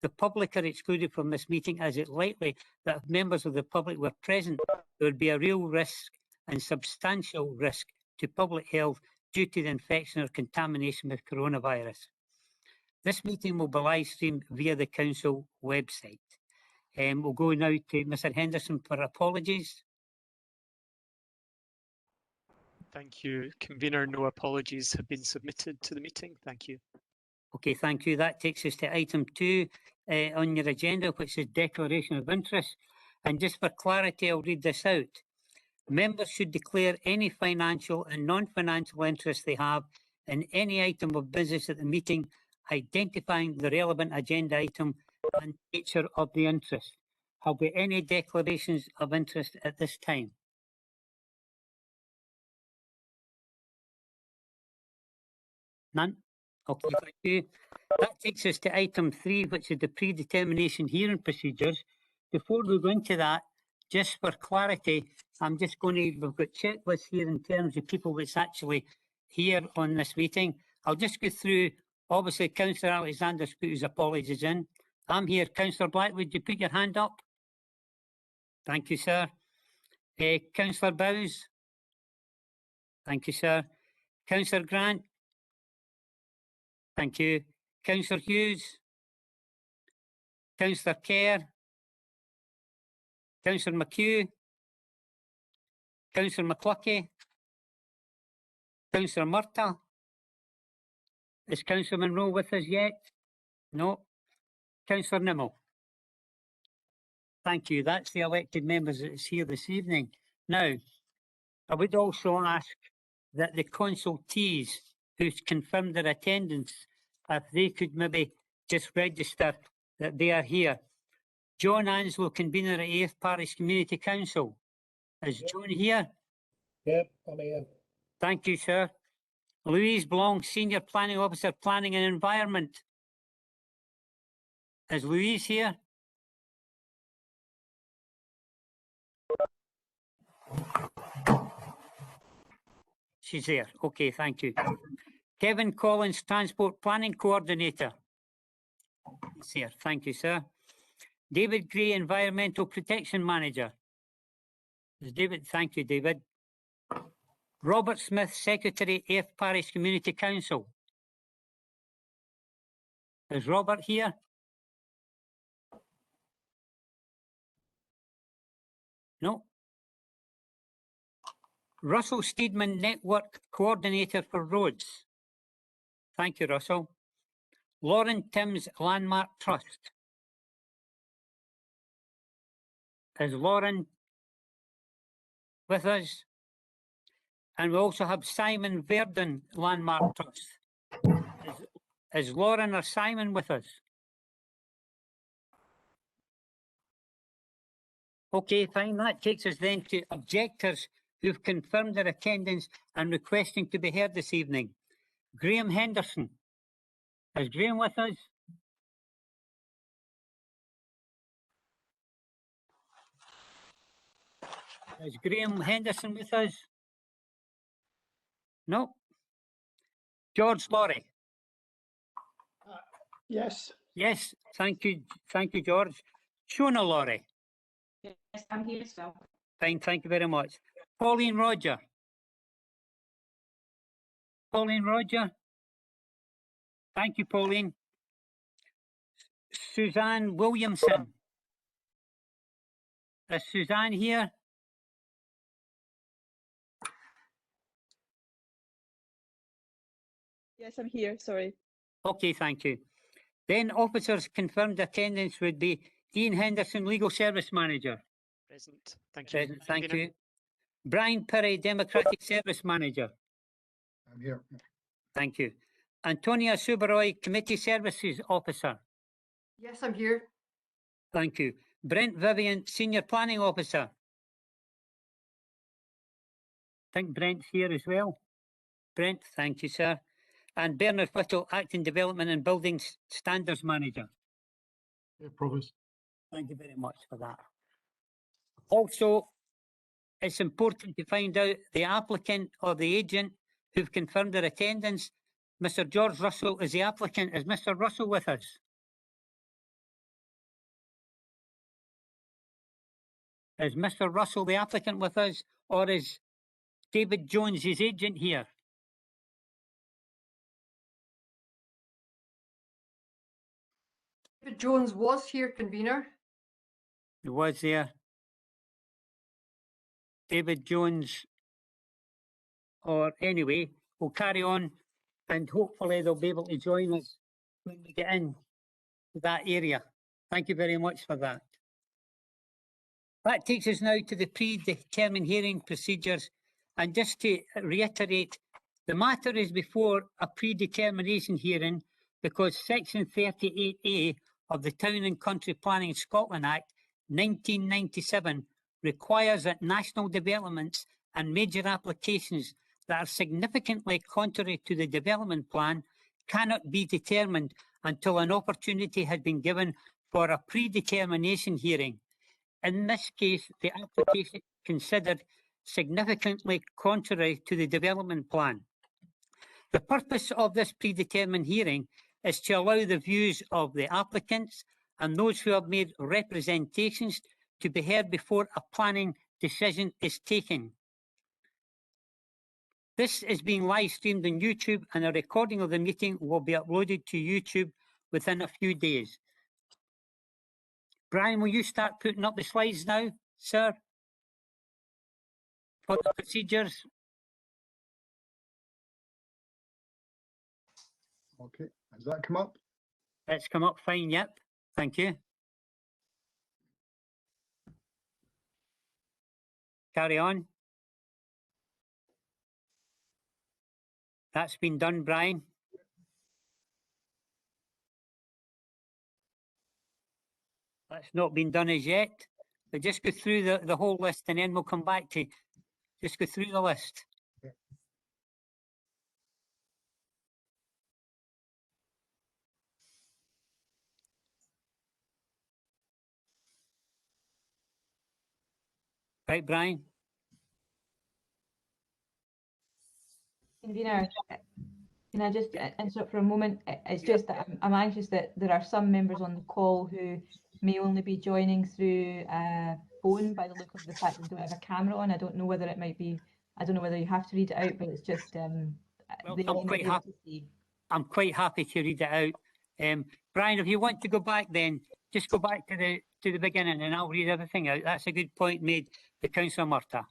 the public are excluded from this meeting, as it's likely that if members of the public were present, there would be a real risk and substantial risk to public health due to the infection or contamination with coronavirus. This meeting will be live streamed via the Council website. We'll go now to Mr. Henderson for apologies. Thank you, Convener. No apologies have been submitted to the meeting. Thank you. Okay, thank you. That takes us to item 2 on your agenda, which is declaration of interest. And just for clarity, I'll read this out. Members should declare any financial and non-financial interest they have in any item of business at the meeting, identifying the relevant agenda item and nature of the interest. Have we any declarations of interest at this time? None? Okay, thank you. That takes us to item 3, which is the predetermination hearing procedures. Before we go into that, just for clarity, I'm just going to, we've got checklists here in terms of people that's actually here on this meeting. I'll just go through, obviously, Councillor Alexander's put his apologies in. I'm here. Councillor Black, would you put your hand up? Thank you, sir. Councillor Bowes? Thank you, sir. Councillor Grant? Thank you. Councillor Hughes? Councillor Kerr? Councillor McHugh? Councillor McCluskey? Councillor Murtagh? Is Councillor Monroe with us yet? No. Councillor Nimmo? Thank you. That's the elected members that's here this evening. Now, I would also ask that the consultees who's confirmed their attendance, if they could maybe just register that they are here. John Anslow, convener at 8th Parish Community Council. Is John here? Yep, I'm here. Thank you, sir. Louise Blong, Senior Planning Officer, Planning and Environment. Is Louise here? She's there. Okay, thank you. Kevin Collins, Transport Planning Coordinator. He's here. Thank you, sir. David Gray, Environmental Protection Manager. Is David? Thank you, David. Robert Smith, Secretary, 8th Parish Community Council. Is Robert here? No. Russell Steedman, Network Coordinator for Roads. Thank you, Russell. Lauren Timms, Landmark Trust. Is Lauren with us? And we also have Simon Verdon, Landmark Trust. Is Lauren or Simon with us? Okay, fine. That takes us then to objectors who've confirmed their attendance and requesting to be heard this evening. Graham Henderson. Is Graham with us? Is Graham Henderson with us? No. George Laurie. Yes. Yes, thank you, George. Shona Laurie. Yes, I'm here as well. Fine, thank you very much. Pauline Roger. Pauline Roger. Thank you, Pauline. Suzanne Williamson. Is Suzanne here? Yes, I'm here. Sorry. Okay, thank you. Then officers confirmed attendance would be Ian Henderson, Legal Service Manager. Present. Thank you. Present, thank you. Brian Perry, Democratic Service Manager. I'm here. Thank you. Antonia Subaroy, Committee Services Officer. Yes, I'm here. Thank you. Brent Vivian, Senior Planning Officer. I think Brent's here as well. Brent, thank you, sir. And Bernard Whittle, Acting Development and Building Standards Manager. Yeah, Provost. Thank you very much for that. Also, it's important to find out the applicant or the agent who've confirmed their attendance. Mr. George Russell is the applicant. Is Mr. Russell with us? Is Mr. Russell the applicant with us, or is David Jones his agent here? David Jones was here, convener. He was there. David Jones, or anyway, we'll carry on and hopefully they'll be able to join us when we get in to that area. Thank you very much for that. That takes us now to the predetermined hearing procedures. And just to reiterate, the matter is before a predetermination hearing because Section 38A of the Town and Country Planning Scotland Act 1997 requires that national developments and major applications that are significantly contrary to the development plan cannot be determined until an opportunity has been given for a predetermination hearing. In this case, the application considered significantly contrary to the development plan. The purpose of this predetermined hearing is to allow the views of the applicants and those who have made representations to be heard before a planning decision is taken. This is being live streamed on YouTube and a recording of the meeting will be uploaded to YouTube within a few days. Brian, will you start putting up the slides now, sir? For the procedures. Okay, has that come up? It's come up fine, yep. Thank you. Carry on. That's been done, Brian. That's not been done as yet. But just go through the whole list and then we'll come back to just go through the list. Right, Brian? Convener, can I just interrupt for a moment? It's just that I'm anxious that there are some members on the call who may only be joining through phone by the look of the fact that they don't have a camera on. I don't know whether it might be, I don't know whether you have to read it out, but it's just Well, they may not be able to see. I'm quite happy to read it out. Brian, if you want to go back then, just go back to the beginning and I'll read everything out. That's a good point made by Councillor Murtagh.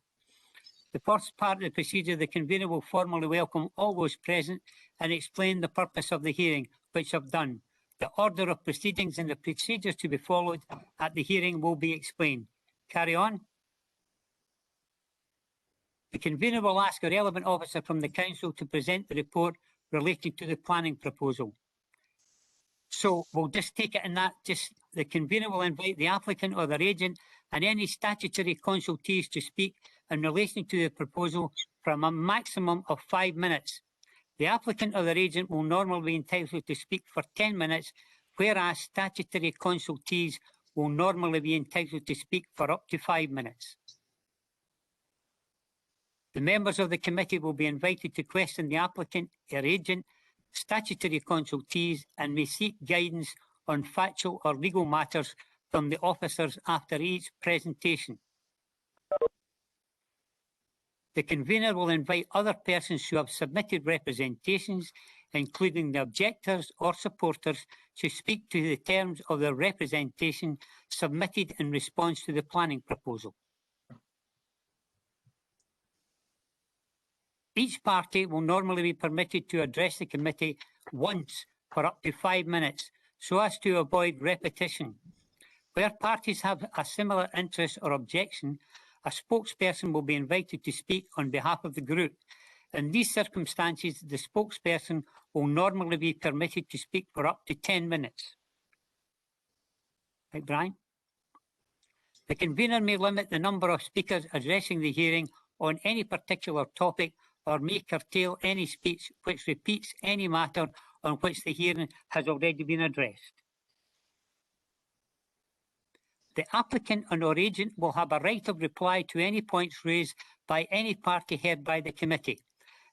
The first part of the procedure, the convener will formally welcome all those present and explain the purpose of the hearing, which I've done. The order of proceedings and the procedures to be followed at the hearing will be explained. Carry on. The convener will ask a relevant officer from the council to present the report relating to the planning proposal. So we'll just take it in that, just the convener will invite the applicant or their agent and any statutory consultees to speak in relation to the proposal from a maximum of 5 minutes. The applicant or their agent will normally be entitled to speak for 10 minutes, whereas statutory consultees will normally be entitled to speak for up to 5 minutes. The members of the committee will be invited to question the applicant, their agent, statutory consultees, and may seek guidance on factual or legal matters from the officers after each presentation. The convener will invite other persons who have submitted representations, including the objectors or supporters, to speak to the terms of their representation submitted in response to the planning proposal. Each party will normally be permitted to address the committee once for up to 5 minutes, so as to avoid repetition. Where parties have a similar interest or objection, a spokesperson will be invited to speak on behalf of the group. In these circumstances, the spokesperson will normally be permitted to speak for up to 10 minutes. Right, Brian? The convener may limit the number of speakers addressing the hearing on any particular topic or may curtail any speech which repeats any matter on which the hearing has already been addressed. The applicant or agent will have a right of reply to any points raised by any party heard by the committee.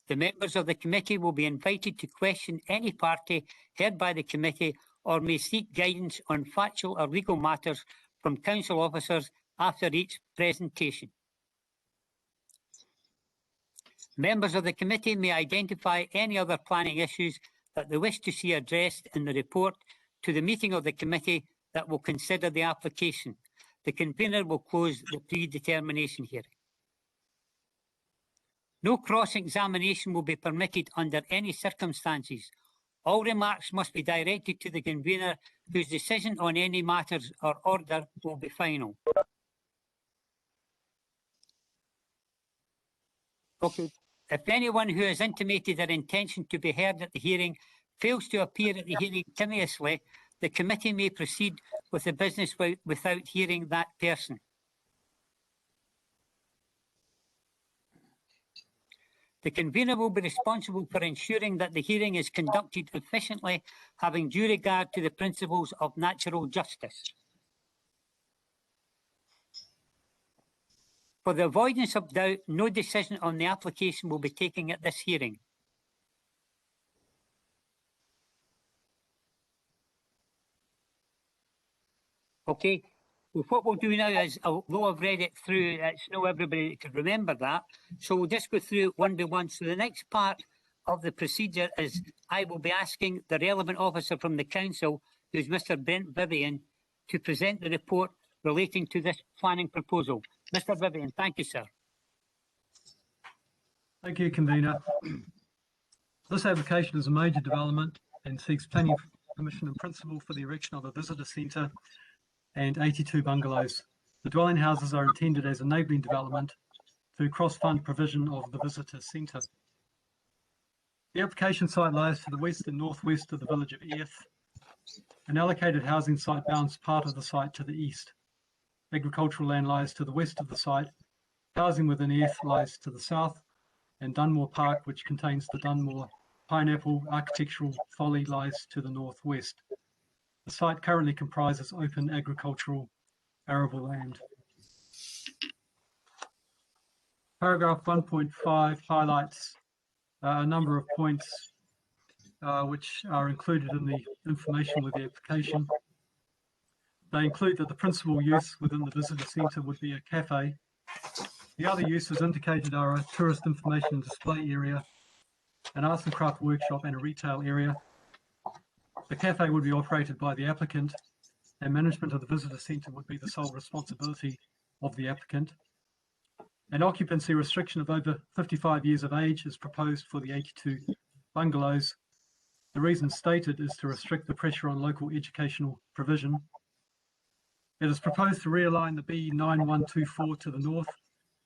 The members of the committee will be invited to question any party heard by the committee or may seek guidance on factual or legal matters from council officers after each presentation. Members of the committee may identify any other planning issues that they wish to see addressed in the report to the meeting of the committee that will consider the application. The convener will close the predetermination hearing. No cross-examination will be permitted under any circumstances. All remarks must be directed to the convener, whose decision on any matters or order will be final. Okay. If anyone who has intimated their intention to be heard at the hearing fails to appear at the hearing continuously, the committee may proceed with the business without hearing that person. The convener will be responsible for ensuring that the hearing is conducted efficiently, having due regard to the principles of natural justice. For the avoidance of doubt, no decision on the application will be taken at this hearing. Okay, well, what we'll do now is, although I've read it through, it's not everybody that could remember that, so we'll just go through it one by one. So the next part of the procedure is I will be asking the relevant officer from the council, who's Mr. Brent Vivian, to present the report relating to this planning proposal. Mr. Vivian, thank you, sir. Thank you, convener. This application is a major development and seeks planning permission in principle for the erection of a visitor centre and 82 bungalows. The dwelling houses are intended as enabling development through cross-fund provision of the visitor centre. The application site lies to the west and northwest of the village of Earth. An allocated housing site bounds part of the site to the east. Agricultural land lies to the west of the site. Housing within Earth lies to the south, and Dunmore Park, which contains the Dunmore Pineapple Architectural Folly, lies to the northwest. The site currently comprises open agricultural arable land. Paragraph 1.5 highlights a number of points which are included in the information with the application. They include that the principal use within the visitor centre would be a cafe. The other uses indicated are a tourist information and display area, an arts and craft workshop, and a retail area. The cafe would be operated by the applicant, and management of the visitor centre would be the sole responsibility of the applicant. An occupancy restriction of over 55 years of age is proposed for the 82 bungalows. The reason stated is to restrict the pressure on local educational provision. It is proposed to realign the B9124 to the north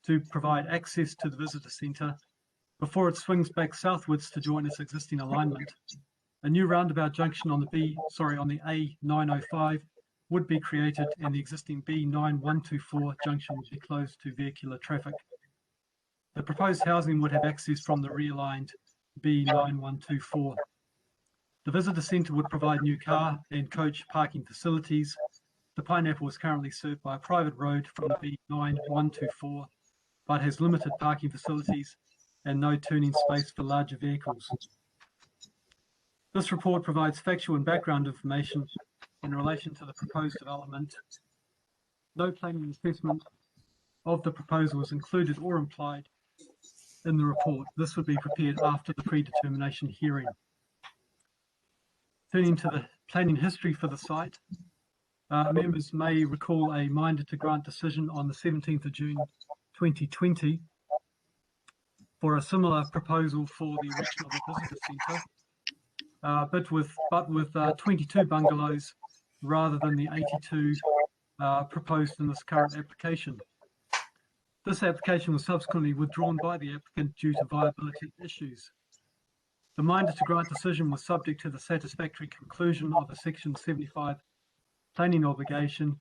to provide access to the visitor centre before it swings back southwards to join its existing alignment. A new roundabout junction on the A905 would be created, and the existing B9124 junction would be closed to vehicular traffic. The proposed housing would have access from the realigned B9124. The visitor centre would provide new car and coach parking facilities. The Pineapple is currently served by a private road from the B9124, but has limited parking facilities and no turning space for larger vehicles. This report provides factual and background information in relation to the proposed development. No planning assessment of the proposal is included or implied in the report. This would be prepared after the predetermination hearing. Turning to the planning history for the site, members may recall a minded to grant decision on the 17th of June 2020 for a similar proposal for the erection of a visitor centre, but with 22 bungalows rather than the 82 proposed in this current application. This application was subsequently withdrawn by the applicant due to viability issues. The minded to grant decision was subject to the satisfactory conclusion of a Section 75 planning obligation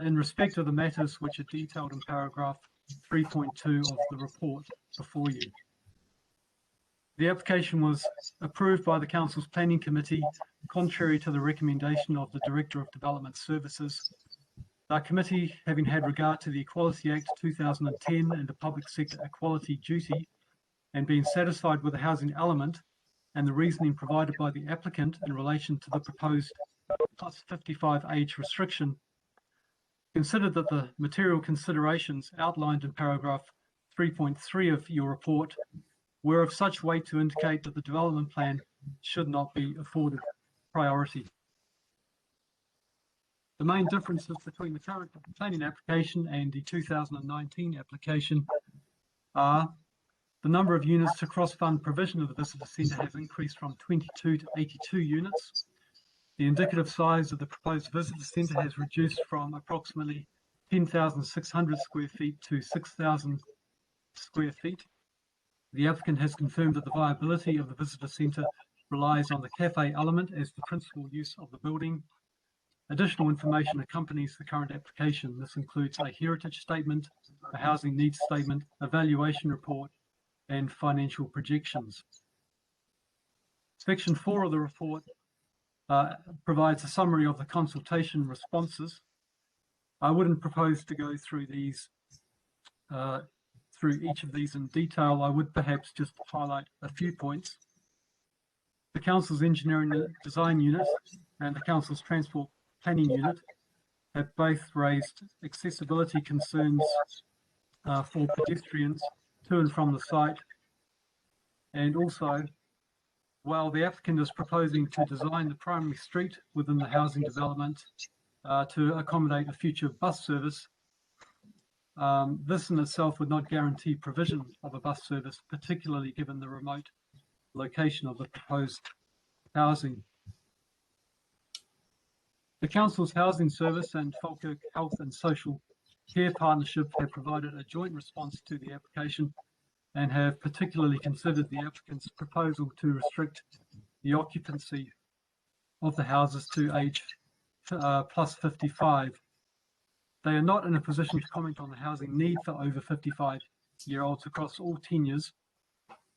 in respect of the matters which are detailed in paragraph 3.2 of the report before you. The application was approved by the Council's Planning Committee, contrary to the recommendation of the Director of Development Services. Our committee, having had regard to the Equality Act 2010 and the Public Sector Equality Duty, and being satisfied with the housing element and the reasoning provided by the applicant in relation to the proposed plus 55 age restriction, Consider that the material considerations outlined in paragraph 3.3 of your report were of such weight to indicate that the development plan should not be afforded priority. The main differences between the current planning application and the 2019 application are the number of units to cross-fund provision of the visitor centre has increased from 22 to 82 units. The indicative size of the proposed visitor centre has reduced from approximately 10,600 square feet to 6,000 square feet. The applicant has confirmed that the viability of the visitor centre relies on the cafe element as the principal use of the building. Additional information accompanies the current application. This includes a heritage statement, a housing needs statement, a valuation report, and financial projections. Section 4 of the report provides a summary of the consultation responses. I wouldn't propose to go through these, through each of these in detail. I would perhaps just highlight a few points. The Council's Engineering Design Unit and the Council's Transport Planning Unit have both raised accessibility concerns for pedestrians to and from the site. And also, while the applicant is proposing to design the primary street within the housing development to accommodate a future bus service, this in itself would not guarantee provision of a bus service, particularly given the remote location of the proposed housing. The Council's Housing Service and Falkirk Health and Social Care Partnership have provided a joint response to the application and have particularly considered the applicant's proposal to restrict the occupancy of the houses to age plus 55. They are not in a position to comment on the housing need for over 55-year-olds across all tenures.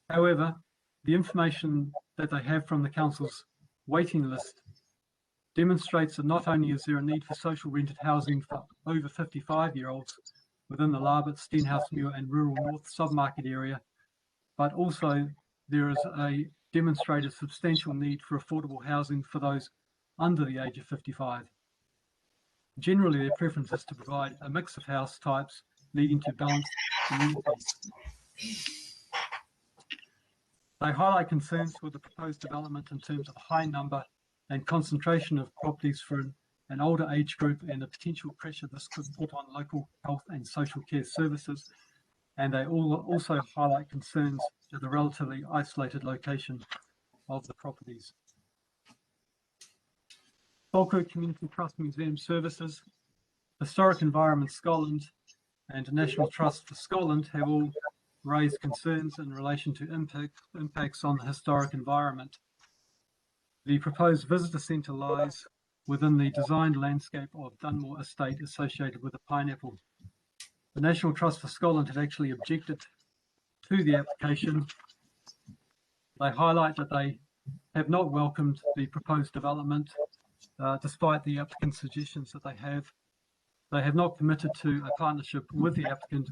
However, the information that they have from the Council's waiting list demonstrates that not only is there a need for social rented housing for over 55-year-olds within the Larbert, Stenhousemuir and Rural North submarket area, but also there is a demonstrated substantial need for affordable housing for those under the age of 55. Generally, their preference is to provide a mix of house types, leading to balanced communities. They highlight concerns with the proposed development in terms of high number and concentration of properties for an older age group and the potential pressure this could put on local health and social care services. And they also highlight concerns to the relatively isolated location of the properties. Falkirk Community Trust Museum Services, Historic Environment Scotland and National Trust for Scotland have all raised concerns in relation to impacts on the historic environment. The proposed visitor centre lies within the designed landscape of Dunmore Estate associated with the pineapple. The National Trust for Scotland had actually objected to the application. They highlight that they have not welcomed the proposed development, despite the applicant's suggestions that they have. They have not committed to a partnership with the applicant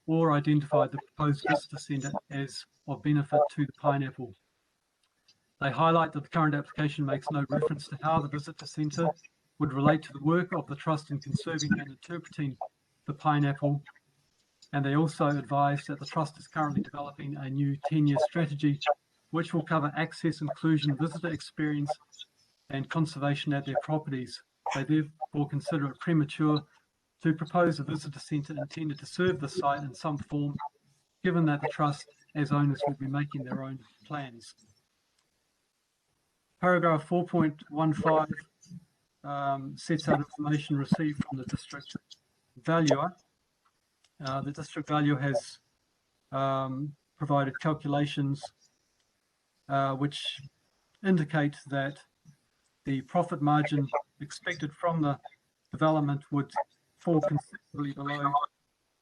or identified the proposed visitor centre as of benefit to the pineapple. They highlight that the current application makes no reference to how the visitor centre would relate to the work of the Trust in conserving and interpreting the pineapple. And they also advise that the Trust is currently developing a new 10-year strategy which will cover access, inclusion, visitor experience and conservation at their properties. They therefore consider it premature to propose a visitor centre intended to serve the site in some form, given that the Trust as owners will be making their own plans. Paragraph 4.15 sets out information received from the district valuer. The district valuer has provided calculations which indicate that the profit margin expected from the development would fall considerably below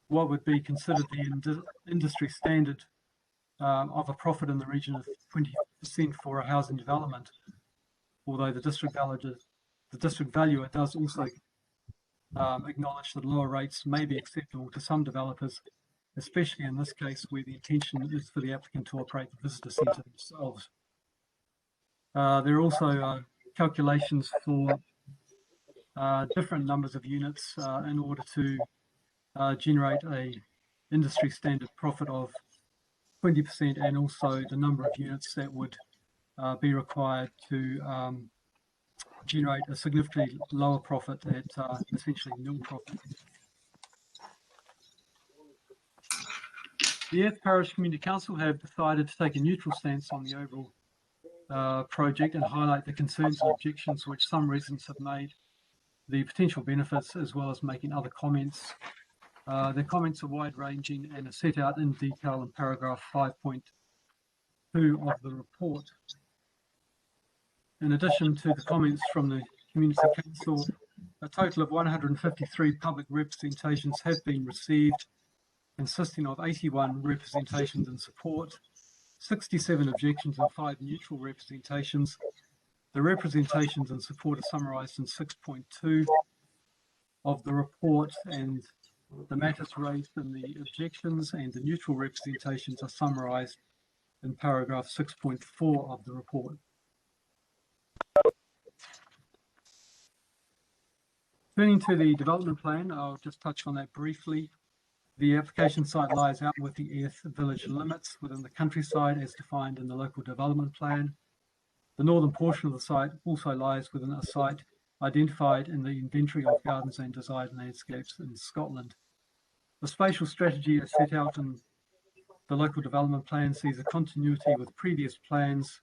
what would be considered the industry standard of a profit in the region of 20% for a housing development. Although the district valuer does also acknowledge that lower rates may be acceptable to some developers, especially in this case where the intention is for the applicant to operate the visitor centre themselves. There are also calculations for different numbers of units in order to generate a industry standard profit of 20%, and also the number of units that would be required to generate a significantly lower profit at essentially nil profit. The Earth Parish Community Council have decided to take a neutral stance on the overall project and highlight the concerns and objections which some residents have made, the potential benefits, as well as making other comments. Their comments are wide-ranging and are set out in detail in paragraph 5.2 of the report. In addition to the comments from the Community Council, a total of 153 public representations have been received, consisting of 81 representations in support, 67 objections and 5 neutral representations. The representations in support are summarised in 6.2 of the report, and the matters raised in the objections and the neutral representations are summarised in paragraph 6.4 of the report. Turning to the development plan, I'll just touch on that briefly. The application site lies out with the Earth village limits within the countryside as defined in the local development plan. The northern portion of the site also lies within a site identified in the inventory of gardens and desired landscapes in Scotland. The spatial strategy as set out in the local development plan sees a continuity with previous plans,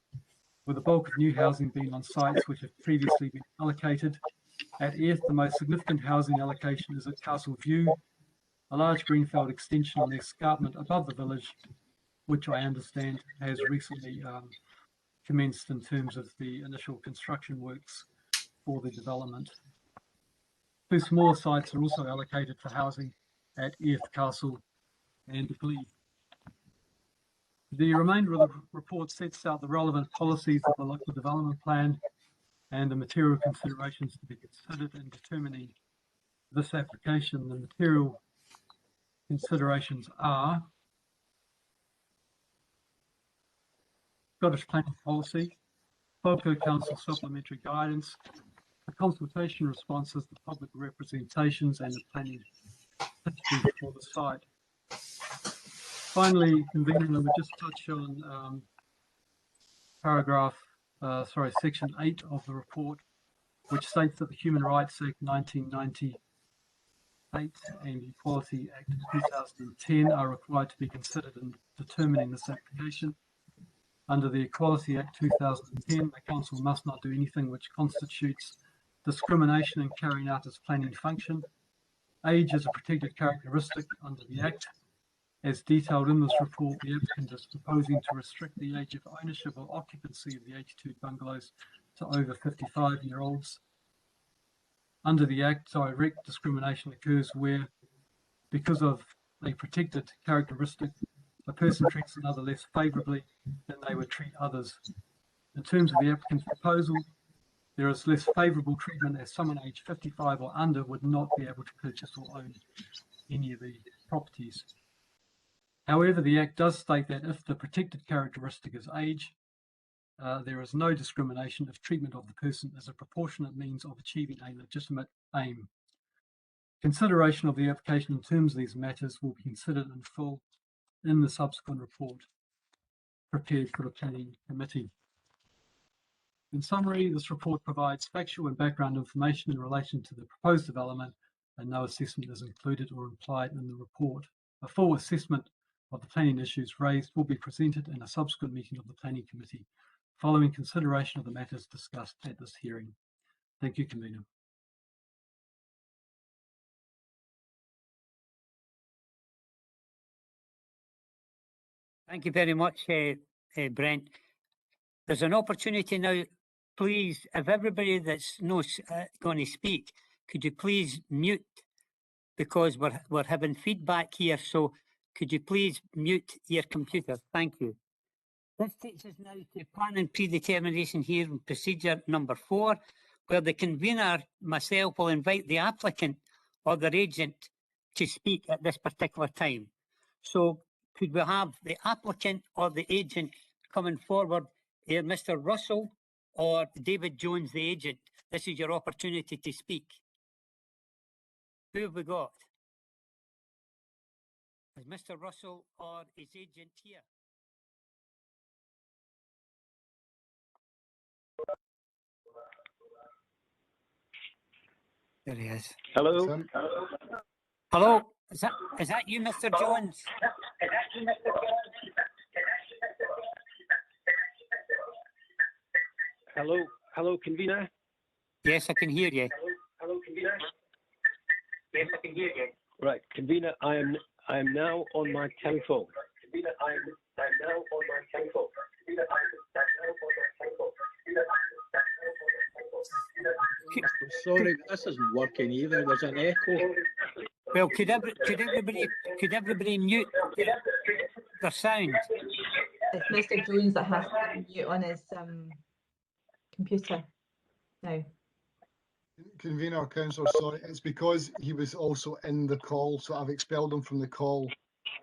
with the bulk of new housing being on sites which have previously been allocated. At Earth, the most significant housing allocation is at Castle View, a large greenfield extension on the escarpment above the village, which I understand has recently commenced in terms of the initial construction works for the development. 2 smaller sites are also allocated for housing at Earth Castle and Glebe. The remainder of the report sets out the relevant policies of the local development plan and the material considerations to be considered in determining this application. The material considerations are Scottish planning policy, FOCO Council supplementary guidance, the consultation responses, the public representations, and the planning history for the site. Finally, convener, we just touch on section 8 of the report, which states that the Human Rights Act 1998 and Equality Act 2010 are required to be considered in determining this application. Under the Equality Act 2010, the Council must not do anything which constitutes discrimination in carrying out its planning function. Age is a protected characteristic under the Act. As detailed in this report, the applicant is proposing to restrict the age of ownership or occupancy of the 82 bungalows to over 55-year-olds. Under the Act, direct discrimination occurs where, because of a protected characteristic, a person treats another less favourably than they would treat others. In terms of the applicant's proposal, there is less favourable treatment as someone aged 55 or under would not be able to purchase or own any of the properties. However, the Act does state that if the protected characteristic is age, there is no discrimination if treatment of the person is a proportionate means of achieving a legitimate aim. Consideration of the application in terms of these matters will be considered in full in the subsequent report prepared for the Planning Committee. In summary, this report provides factual and background information in relation to the proposed development, and no assessment is included or implied in the report. A full assessment of the planning issues raised will be presented in a subsequent meeting of the Planning Committee following consideration of the matters discussed at this hearing. Thank you, Convener. Thank you very much, Brent. There's an opportunity now. Please, if everybody that's going to speak, could you please mute, because we're having feedback here. So could you please mute your computer? Thank you. This takes us now to planning predetermination hearing procedure number 4, where the convener, myself, will invite the applicant or their agent to speak at this particular time. So could we have the applicant or the agent coming forward here, Mr. Russell or David Jones, the agent? This is your opportunity to speak. Who have we got? Is Mr. Russell or his agent here? There he is. Hello. Sam? Hello, is that you, Mr. Jones? Hello, convener. Yes, I can hear you. Hello, convener. Yes, I can hear you. Right, convener. I am now on my telephone. Convener, I am now on my telephone. Convener, I am now on my telephone. I'm sorry, this isn't working either. There's an echo. Well, could everybody mute their sound? It's Mr. Jones that has to mute on his computer now. Convener, councillor, sorry, it's because he was also in the call, so I've expelled him from the call.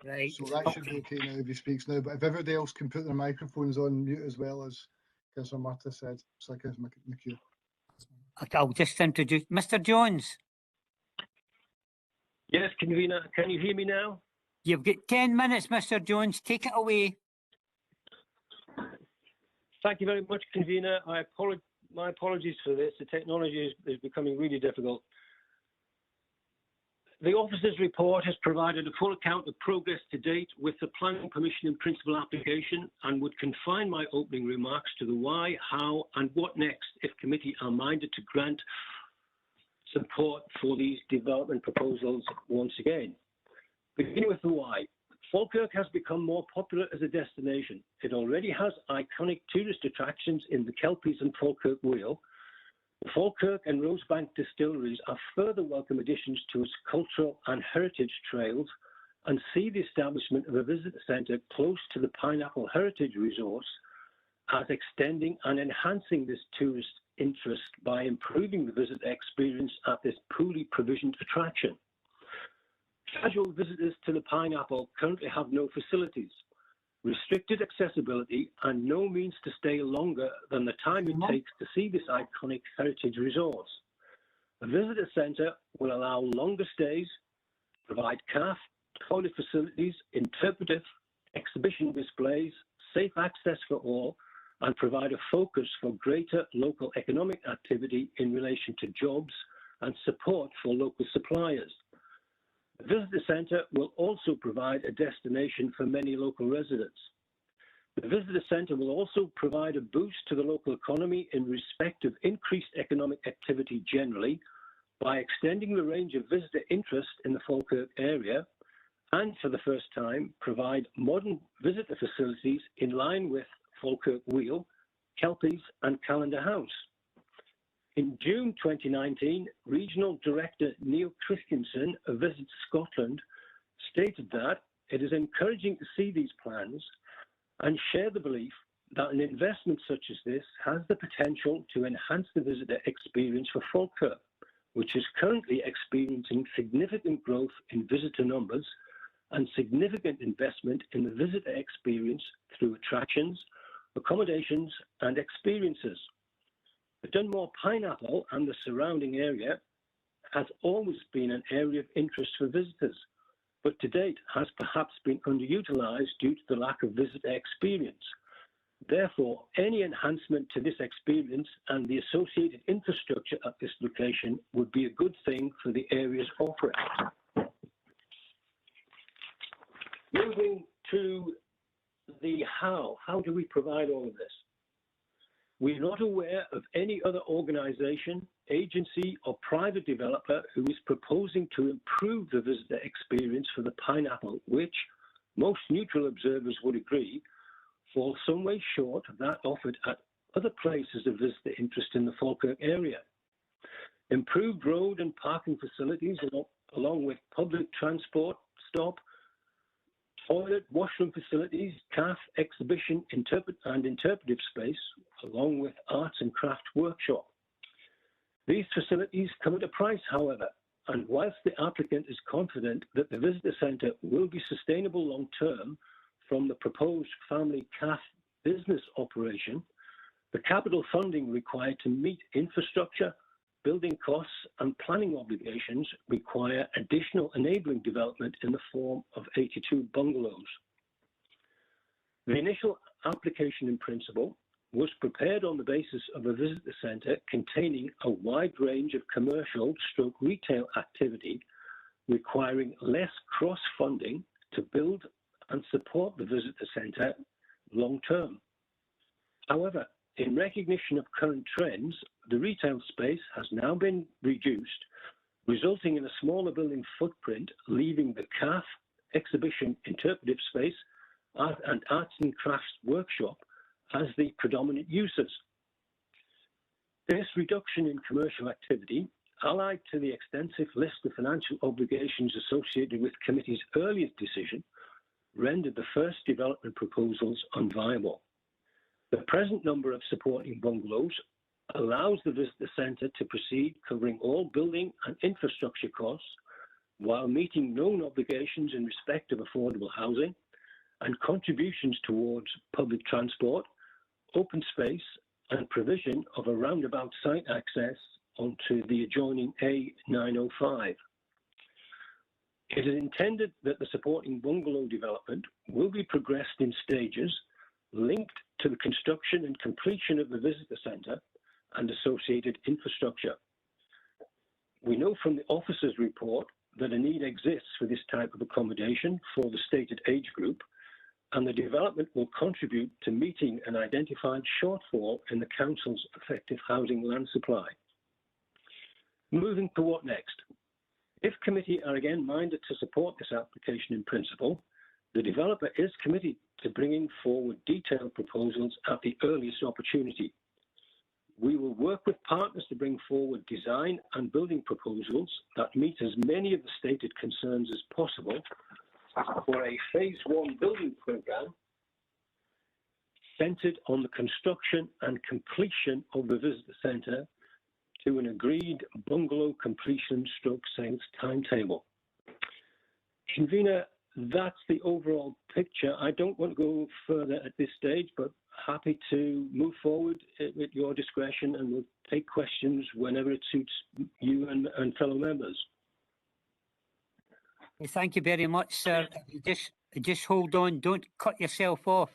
Right. So that should be okay now if he speaks now. But if everybody else can put their microphones on mute as well, as Councillor Marta said, so like McHugh. Okay, I'll just introduce Mr. Jones. Yes, convener. Can you hear me now? You've got 10 minutes, Mr. Jones. Take it away. Thank you very much, convener. My apologies for this. The technology is becoming really difficult. The officer's report has provided a full account of progress to date with the planning permission in principle application, and would confine my opening remarks to the why, how, and what next if committee are minded to grant support for these development proposals once again. Beginning with the why. Falkirk has become more popular as a destination. It already has iconic tourist attractions in the Kelpies and Falkirk Wheel. The Falkirk and Rosebank distilleries are further welcome additions to its cultural and heritage trails, and see the establishment of a visitor centre close to the Pineapple Heritage Resource as extending and enhancing this tourist interest by improving the visitor experience at this poorly provisioned attraction. Casual visitors to the Pineapple currently have no facilities, restricted accessibility, and no means to stay longer than the time it takes to see this iconic heritage resource. A visitor centre will allow longer stays, provide CAF, toilet facilities, interpretive, exhibition displays, safe access for all, and provide a focus for greater local economic activity in relation to jobs and support for local suppliers. The visitor centre will also provide a destination for many local residents. The visitor centre will also provide a boost to the local economy in respect of increased economic activity generally, by extending the range of visitor interest in the Falkirk area, and for the first time provide modern visitor facilities in line with Falkirk Wheel, Kelpies and Calendar House. In June 2019, Regional Director Neil Christensen of Visit Scotland stated that it is encouraging to see these plans and share the belief that an investment such as this has the potential to enhance the visitor experience for Falkirk, which is currently experiencing significant growth in visitor numbers and significant investment in the visitor experience through attractions, accommodations and experiences. The Dunmore Pineapple and the surrounding area has always been an area of interest for visitors, but to date has perhaps been underutilised due to the lack of visitor experience. Therefore, any enhancement to this experience and the associated infrastructure at this location would be a good thing for the area's offering. Moving to the how do we provide all of this? We're not aware of any other organisation, agency or private developer who is proposing to improve the visitor experience for the Pineapple, which most neutral observers would agree falls some way short of that offered at other places of visitor interest in the Falkirk area. Improved road and parking facilities, along with public transport stop, toilet, washroom facilities, CAF, exhibition, interpretive space, along with arts and craft workshop. These facilities come at a price, however, and whilst the applicant is confident that the visitor centre will be sustainable long term from the proposed family CAF business operation, the capital funding required to meet infrastructure, building costs and planning obligations require additional enabling development in the form of 82 bungalows. The initial application in principle was prepared on the basis of a visitor centre containing a wide range of commercial/retail activity requiring less cross-funding to build and support the visitor centre long term. However, in recognition of current trends, the retail space has now been reduced, resulting in a smaller building footprint, leaving the CAF, exhibition interpretive space, and arts and crafts workshop as the predominant uses. This reduction in commercial activity, allied to the extensive list of financial obligations associated with committee's earlier decision, rendered the first development proposals unviable. The present number of supporting bungalows allows the visitor centre to proceed covering all building and infrastructure costs while meeting known obligations in respect of affordable housing and contributions towards public transport, open space and provision of a roundabout site access onto the adjoining A905. It is intended that the supporting bungalow development will be progressed in stages linked to the construction and completion of the visitor centre and associated infrastructure. We know from the officer's report that a need exists for this type of accommodation for the stated age group, and the development will contribute to meeting an identified shortfall in the council's effective housing land supply. Moving to what next? If committee are again minded to support this application in principle, the developer is committed to bringing forward detailed proposals at the earliest opportunity. We will work with partners to bring forward design and building proposals that meet as many of the stated concerns as possible for a phase 1 building programme centred on the construction and completion of the visitor centre to an agreed bungalow completion/sales timetable. Convener, that's the overall picture. I don't want to go further at this stage, but happy to move forward at your discretion, and we'll take questions whenever it suits you and fellow members. Well, thank you very much, sir. Just hold on. Don't cut yourself off,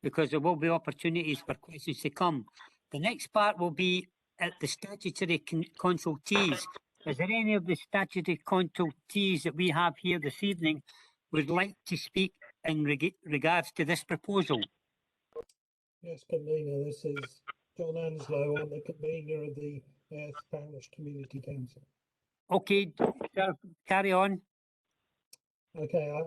because there will be opportunities for questions to come. The next part will be at the statutory consultees. Is there any of the statutory consultees that we have here this evening would like to speak in regards to this proposal? Yes, convener, this is John Anslow. I'm the convener of the Earth Parish Community Council. Okay, sir, carry on. Okay,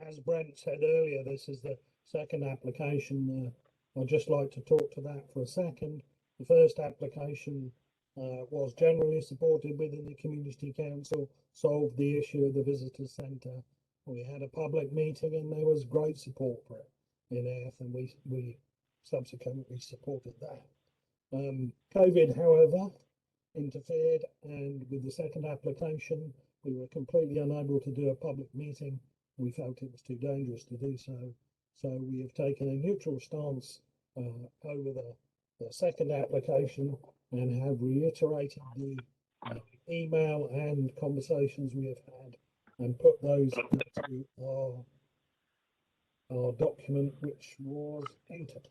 as Brent said earlier, this is the second application. I'd just like to talk to that for a second. The first application was generally supported within the Community Council, solved the issue of the visitor centre. We had a public meeting and there was great support for it in Earth, and we subsequently supported that. COVID, however, interfered, and with the second application, we were completely unable to do a public meeting. We felt it was too dangerous to do so. So we have taken a neutral stance over the second application and have reiterated the email and conversations we have had and put those into our document, which was entered.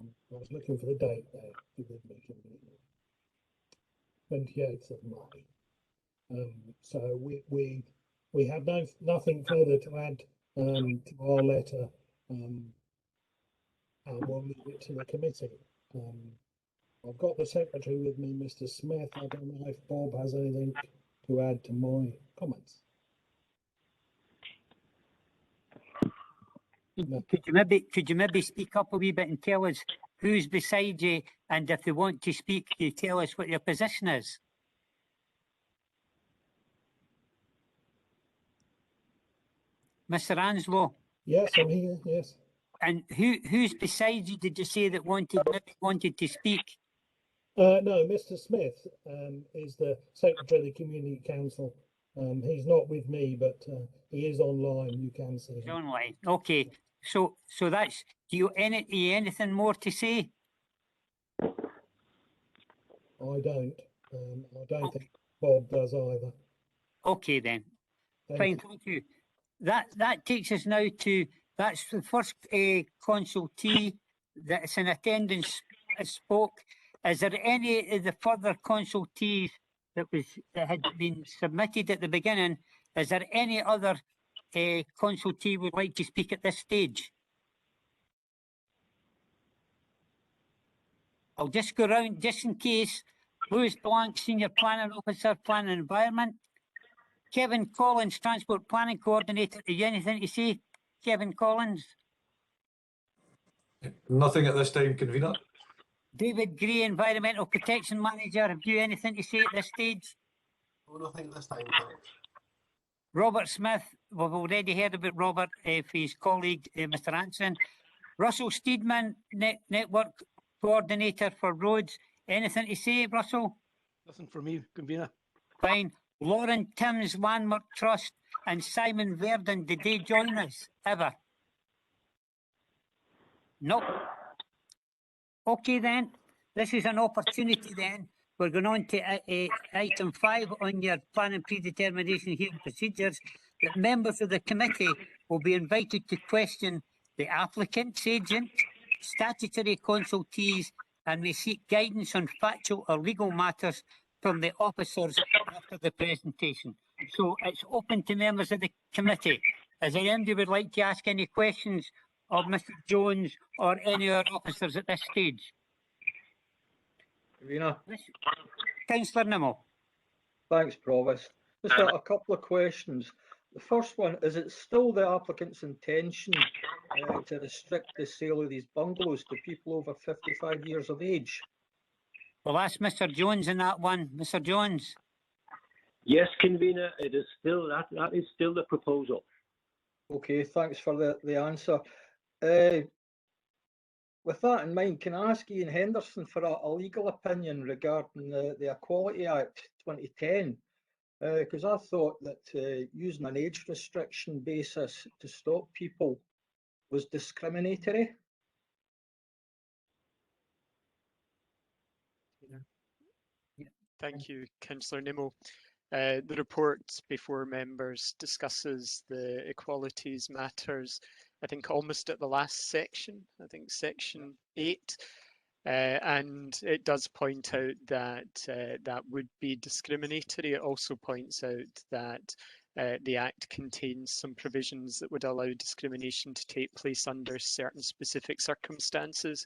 I was looking for the date there. 28th of March. So we have nothing further to add to our letter, and we'll leave it to the committee. I've got the secretary with me, Mr. Smith. I don't know if Bob has anything to add to my comments. No. Could you maybe speak up a wee bit and tell us who's beside you, and if they want to speak, you tell us what your position is? Mr. Anslow? Yes, I'm here, yes. And who's beside you, did you say, that wanted to speak? No, Mr. Smith is the secretary of the Community Council. He's not with me, but he is online. You can see him. Online. Okay. So that's, do you anything more to say? I don't. I don't think Bob does either. Okay then. Thank Fine, you. thank you. That takes us now to, that's the first consultee that's in attendance spoke. Is there any of the further consultees that had been submitted at the beginning? Is there any other consultee would like to speak at this stage? I'll just go round just in case. Louis Blanc, Senior Planning Officer, Planning Environment. Kevin Collins, Transport Planning Coordinator. Have you anything to say, Kevin Collins? Nothing at this time, Convener. David Gray, Environmental Protection Manager. Have you anything to say at this stage? Oh, nothing at this time, thanks. Robert Smith, we've already heard about Robert, for his colleague, Mr. Anson. Russell Steedman, Network Coordinator for Roads. Anything to say, Russell? Nothing for me, Convener. Fine. Lauren Timms, Landmark Trust, and Simon Verdon, did they join us ever? Nope. Okay then, this is an opportunity then. We're going on to item 5 on your planning predetermination hearing procedures, that members of the committee will be invited to question the applicant's agent, statutory consultees, and may seek guidance on factual or legal matters from the officers after the presentation. So it's open to members of the committee. Is there anybody who would like to ask any questions of Mr. Jones or any other officers at this stage? Convener. Councillor Nimmo. Thanks, Provost. Just a couple of questions. The first one, is it still the applicant's intention to restrict the sale of these bungalows to people over 55 years of age? Well, ask Mr. Jones in that one. Mr. Jones. Yes, Convener, it is still that is still the proposal. Okay, thanks for the answer. With that in mind, can I ask Ian Henderson for a legal opinion regarding the Equality Act 2010? Because I thought that using an age restriction basis to stop people was discriminatory. Thank you, Councillor Nimmo. The report before members discusses the equalities matters, I think almost at the last section, I think section 8, and it does point out that that would be discriminatory. It also points out that the Act contains some provisions that would allow discrimination to take place under certain specific circumstances.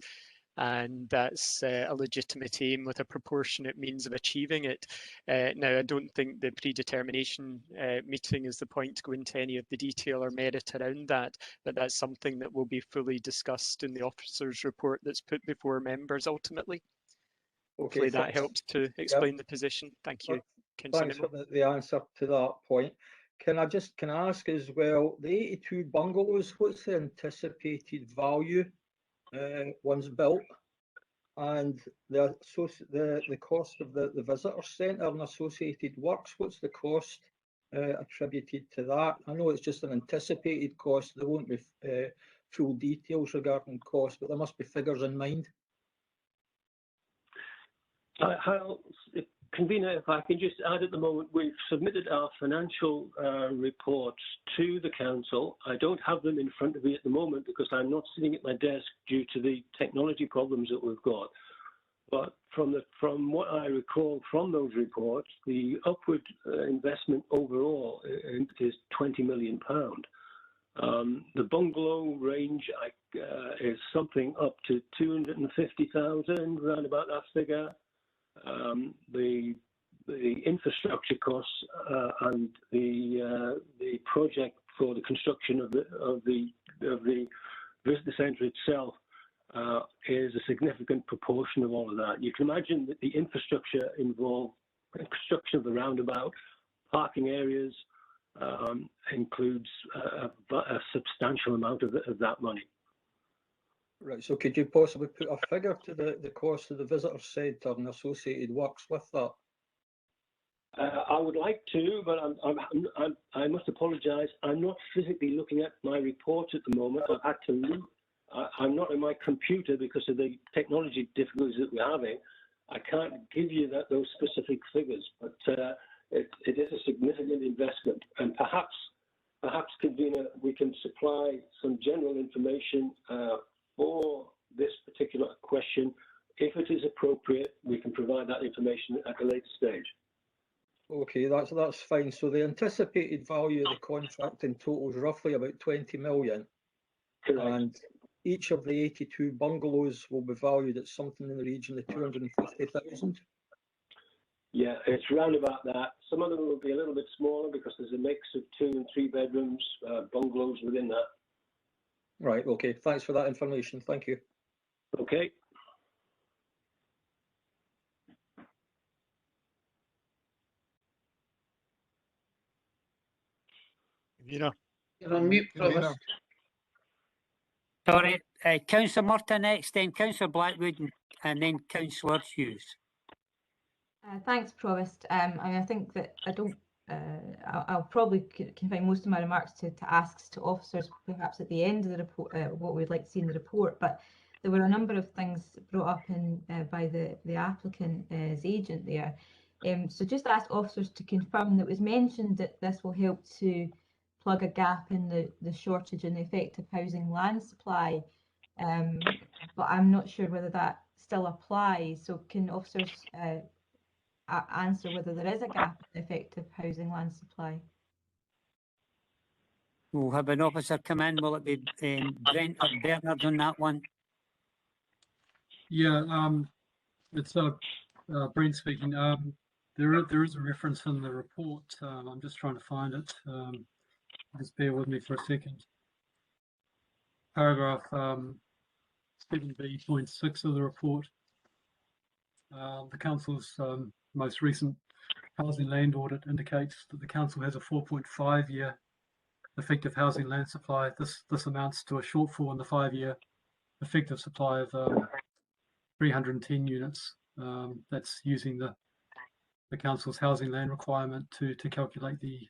And that's a legitimate aim with a proportionate means of achieving it. Now, I don't think the predetermination meeting is the point to go into any of the detail or merit around that, but that's something that will be fully discussed in the officer's report that's put before members ultimately. Okay, Hopefully that helps to explain the position. Thank you, Councillor Thanks Nimmo. for the answer to that point. Can I ask as well, the 82 bungalows, what's the anticipated value once built, and the cost of the visitor centre and associated works? What's the cost attributed to that? I know it's just an anticipated cost. There won't be full details regarding cost, but there must be figures in mind. Convener, if I can just add, at the moment we've submitted our financial reports to the council. I don't have them in front of me at the moment because I'm not sitting at my desk due to the technology problems that we've got. But from what I recall from those reports, the upward investment overall is £20 million. The bungalow range is something up to 250,000, round about that figure. The infrastructure costs and the project for the construction of the visitor centre itself is a significant proportion of all of that. You can imagine that the infrastructure involved construction of the roundabout, parking areas, includes a substantial amount of that money. Right, so could you possibly put a figure to the cost of the visitor centre and associated works with that? I would like to, but I must apologise. I'm not physically looking at my reports at the moment. I've had to look. I'm not on my computer because of the technology difficulties that we're having. I can't give you those specific figures, but it is a significant investment, and perhaps, convener, we can supply some general information for this particular question. If it is appropriate, we can provide that information at a later stage. Okay, that's fine. So the anticipated value of the contract in total is roughly about 20 million. Correct. And each of the 82 bungalows will be valued at something in the region of 250,000. Yeah, it's round about that. Some of them will be a little bit smaller because there's a mix of 2 and 3 bedrooms, bungalows within that. Right, okay. Thanks for that information. Thank you. Okay. Convener. You're on mute, Convener. Provost. Sorry, Councillor Murtagh next, then Councillor Blackwood, and then Councillor Hughes. Thanks, Provost. I think that I'll probably confine most of my remarks to asks to officers, perhaps at the end of the report, what we'd like to see in the report. But there were a number of things brought up by the applicant's agent there. So just ask officers to confirm that it was mentioned that this will help to plug a gap in the shortage in the effective housing land supply. But I'm not sure whether that still applies. So can officers answer whether there is a gap in effective housing land supply? We'll have an officer come in. Will it be Brent or Bernard on that one? Yeah, it's Brent speaking. There is a reference in the report. I'm just trying to find it. Just bear with me for a second. Paragraph 7B.6 of the report. The council's most recent housing land audit indicates that the council has a 4.5-year effective housing land supply. This amounts to a shortfall in the 5-year effective supply of 310 units. That's using the council's housing land requirement to calculate the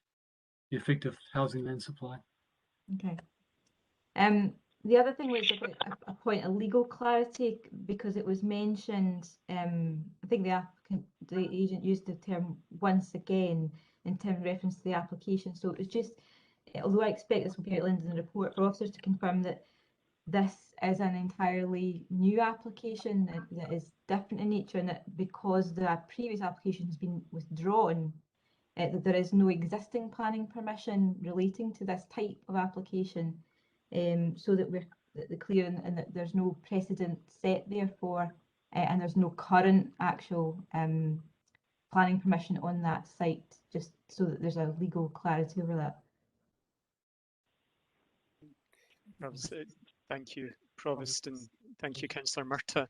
effective housing land supply. Okay. The other thing was about a point of legal clarity, because it was mentioned, I think the agent used the term once again in terms of reference to the application. So it was just, although I expect this will be outlined in the report, for officers to confirm that this is an entirely new application that is different in nature, and that because the previous application has been withdrawn, that there is no existing planning permission relating to this type of application, so that we're clear and that there's no precedent set therefore, and there's no current actual planning permission on that site, just so that there's a legal clarity over that. Thank you, Provost, and thank you, Councillor Murtagh.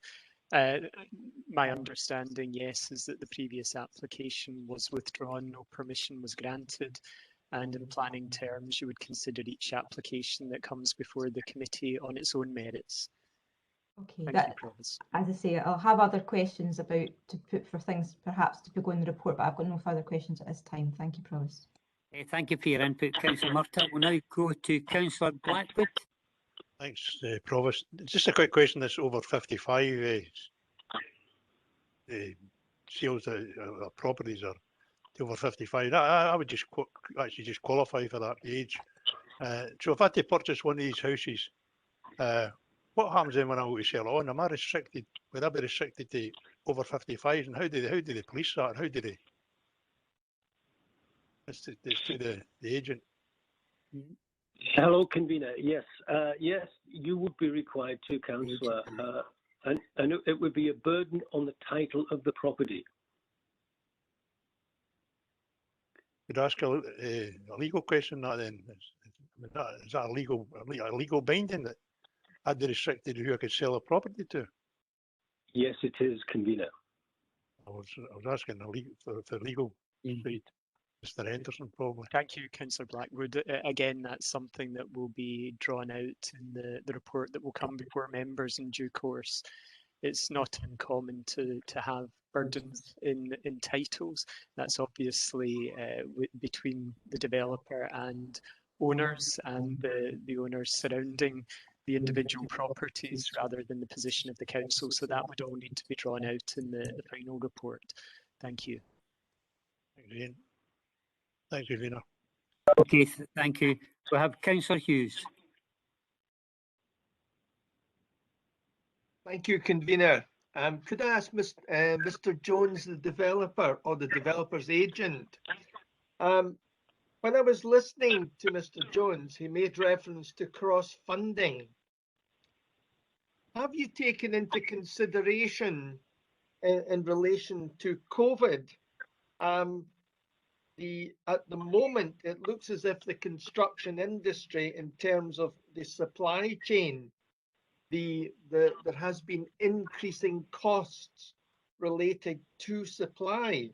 My understanding, yes, is that the previous application was withdrawn, no permission was granted, and in planning terms, you would consider each application that comes before the committee on its own merits. Okay, Thank you, Provost. As I say, I'll have other questions about to put for things perhaps to go in the report, but I've got no further questions at this time. Thank you, Provost. Thank you for your input, Councillor Murtagh. We'll now go to Councillor Blackwood. Thanks, Provost. Just a quick question. This over 55 sales of properties are over 55. I would just actually just qualify for that age. So if I had to purchase one of these houses, what happens then when I go to sell it on? Am I restricted? Would I be restricted to over 55? And how do they police that? And how do they? It's to the agent. Hello, convener. Yes, yes, you would be required to, councillor, and it would be a burden on the title of the property. Could I ask a legal question? That then is that a legal binding that I'd be restricted who I could sell a property to? Yes, it is, convener. I was asking for legal side. Mr. Henderson, probably. Thank you, Councillor Blackwood. Again, that's something that will be drawn out in the report that will come before members in due course. It's not uncommon to have burdens in titles. That's obviously between the developer and owners, and the owners surrounding the individual properties rather than the position of the council. So that would all need to be drawn out in the final report. Thank you. Thanks, Ian. Thanks, Convener. Okay, thank you. We have Councillor Hughes. Thank you, Convener. Could I ask Mr. Jones, the developer or the developer's agent? When I was listening to Mr. Jones, he made reference to cross-funding. Have you taken into consideration in relation to COVID? At the moment, it looks as if the construction industry, in terms of the supply chain, there has been increasing costs related to supply.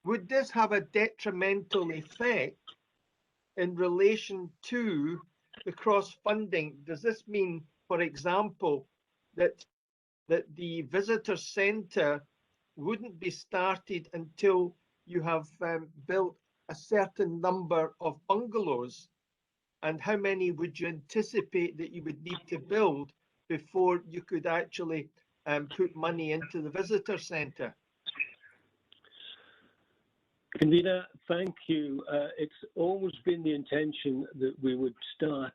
Would this have a detrimental effect in relation to the cross-funding? Does this mean, for example, that the visitor centre wouldn't be started until you have built a certain number of bungalows? And how many would you anticipate that you would need to build before you could actually put money into the visitor centre? Convener, thank you. It's always been the intention that we would start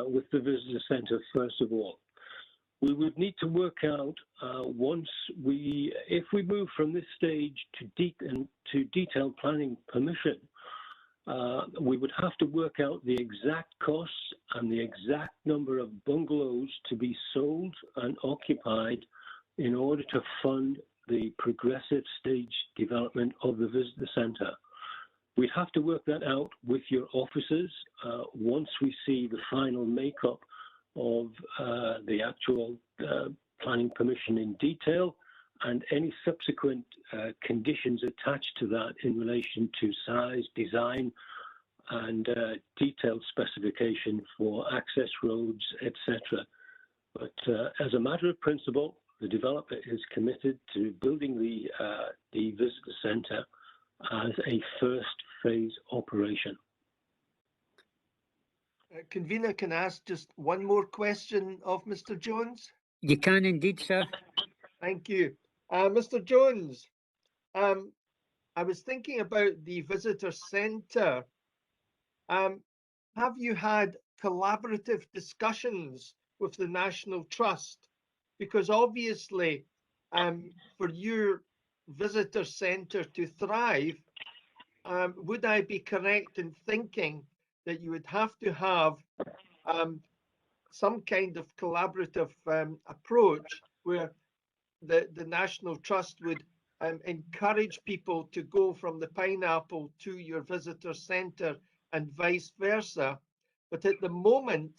with the visitor centre first of all. We would need to work out if we move from this stage to detailed planning permission, we would have to work out the exact costs and the exact number of bungalows to be sold and occupied in order to fund the progressive stage development of the visitor centre. We'd have to work that out with your officers once we see the final makeup of the actual planning permission in detail and any subsequent conditions attached to that in relation to size, design, and detailed specification for access roads, etc. But as a matter of principle, the developer is committed to building the visitor centre as a first phase operation. Convener, can I ask just one more question of Mr. Jones? You can indeed, sir. Thank you. Mr. Jones, I was thinking about the visitor centre. Have you had collaborative discussions with the National Trust? Because obviously, for your visitor centre to thrive, would I be correct in thinking that you would have to have some kind of collaborative approach where the National Trust would encourage people to go from the Pineapple to your visitor centre and vice versa? But at the moment,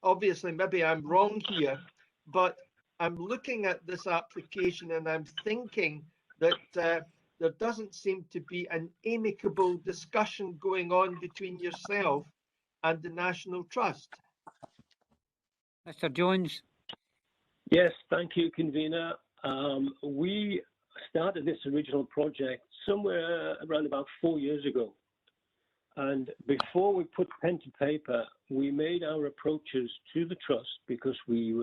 obviously, maybe I'm wrong here, but I'm looking at this application and I'm thinking that there doesn't seem to be an amicable discussion going on between yourself and the National Trust. Mr. Jones. Yes, thank you, Convener. We started this original project somewhere around about 4 years ago. And before we put pen to paper, we made our approaches to the trust because we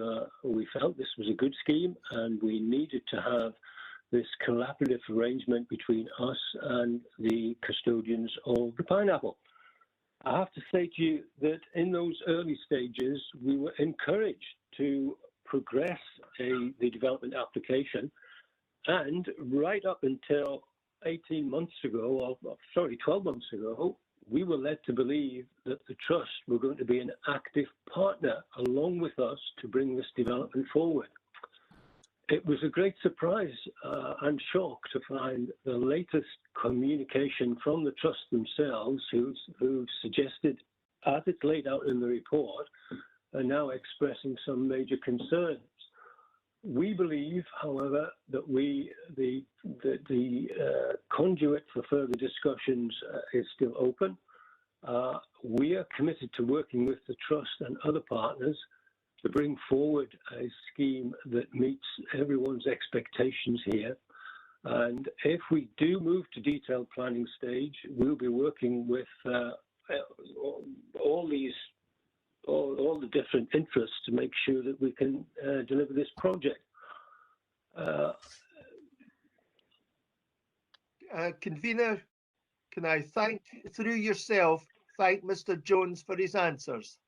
felt this was a good scheme and we needed to have this collaborative arrangement between us and the custodians of the Pineapple. I have to say to you that in those early stages, we were encouraged to progress the development application, and right up until 18 months ago, or sorry, 12 months ago, we were led to believe that the trust were going to be an active partner along with us to bring this development forward. It was a great surprise and shock to find the latest communication from the trust themselves, who suggested, as it's laid out in the report, are now expressing some major concerns. We believe, however, that the conduit for further discussions is still open. We are committed to working with the trust and other partners to bring forward a scheme that meets everyone's expectations here. And if we do move to detailed planning stage, we'll be working with all the different interests to make sure that we can deliver this project. Convener, can I through yourself, thank Mr. Jones for his answers?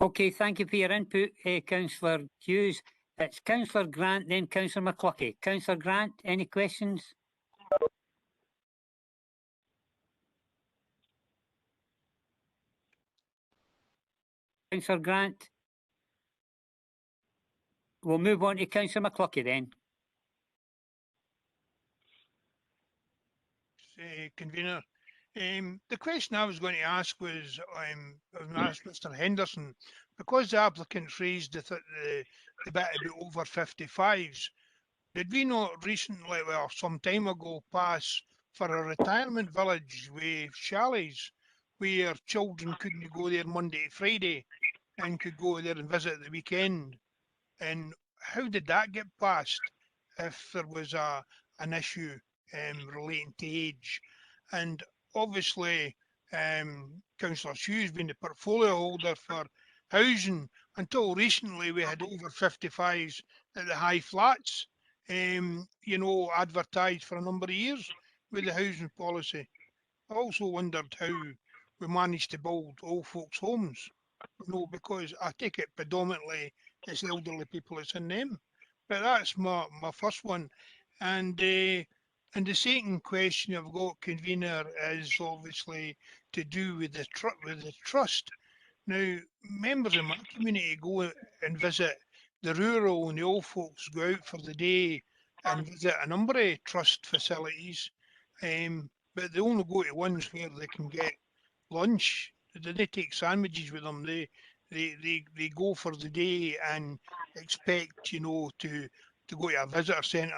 Okay, thank you for your input, Councillor Hughes. It's Councillor Grant, then Councillor McCluckie. Councillor Grant, any questions? Councillor Grant? We'll move on to Councillor McCluckie then. Convener, the question I was going to ask was, I was going to ask Mr. Henderson, because the applicants raised the bit about over 55s, did we not recently, well, some time ago, pass for a retirement village with chalets where children couldn't go there Monday to Friday and could go there and visit the weekend? And how did that get passed if there was an issue relating to age? And obviously, Councillor Hughes being the portfolio holder for housing, until recently we had over 55s at the high flats, you know, advertised for a number of years with the housing policy. I also wondered how we managed to build old folks' homes, you know, because I take it predominantly it's elderly people that's in them. But that's my first one. And the second question I've got, Convener, is obviously to do with the trust. Now, members of my community go and visit the rural and the old folks go out for the day and visit a number of trust facilities, but they only go to ones where they can get lunch. They don't take sandwiches with them. They go for the day and expect, you know, to go to a visitor centre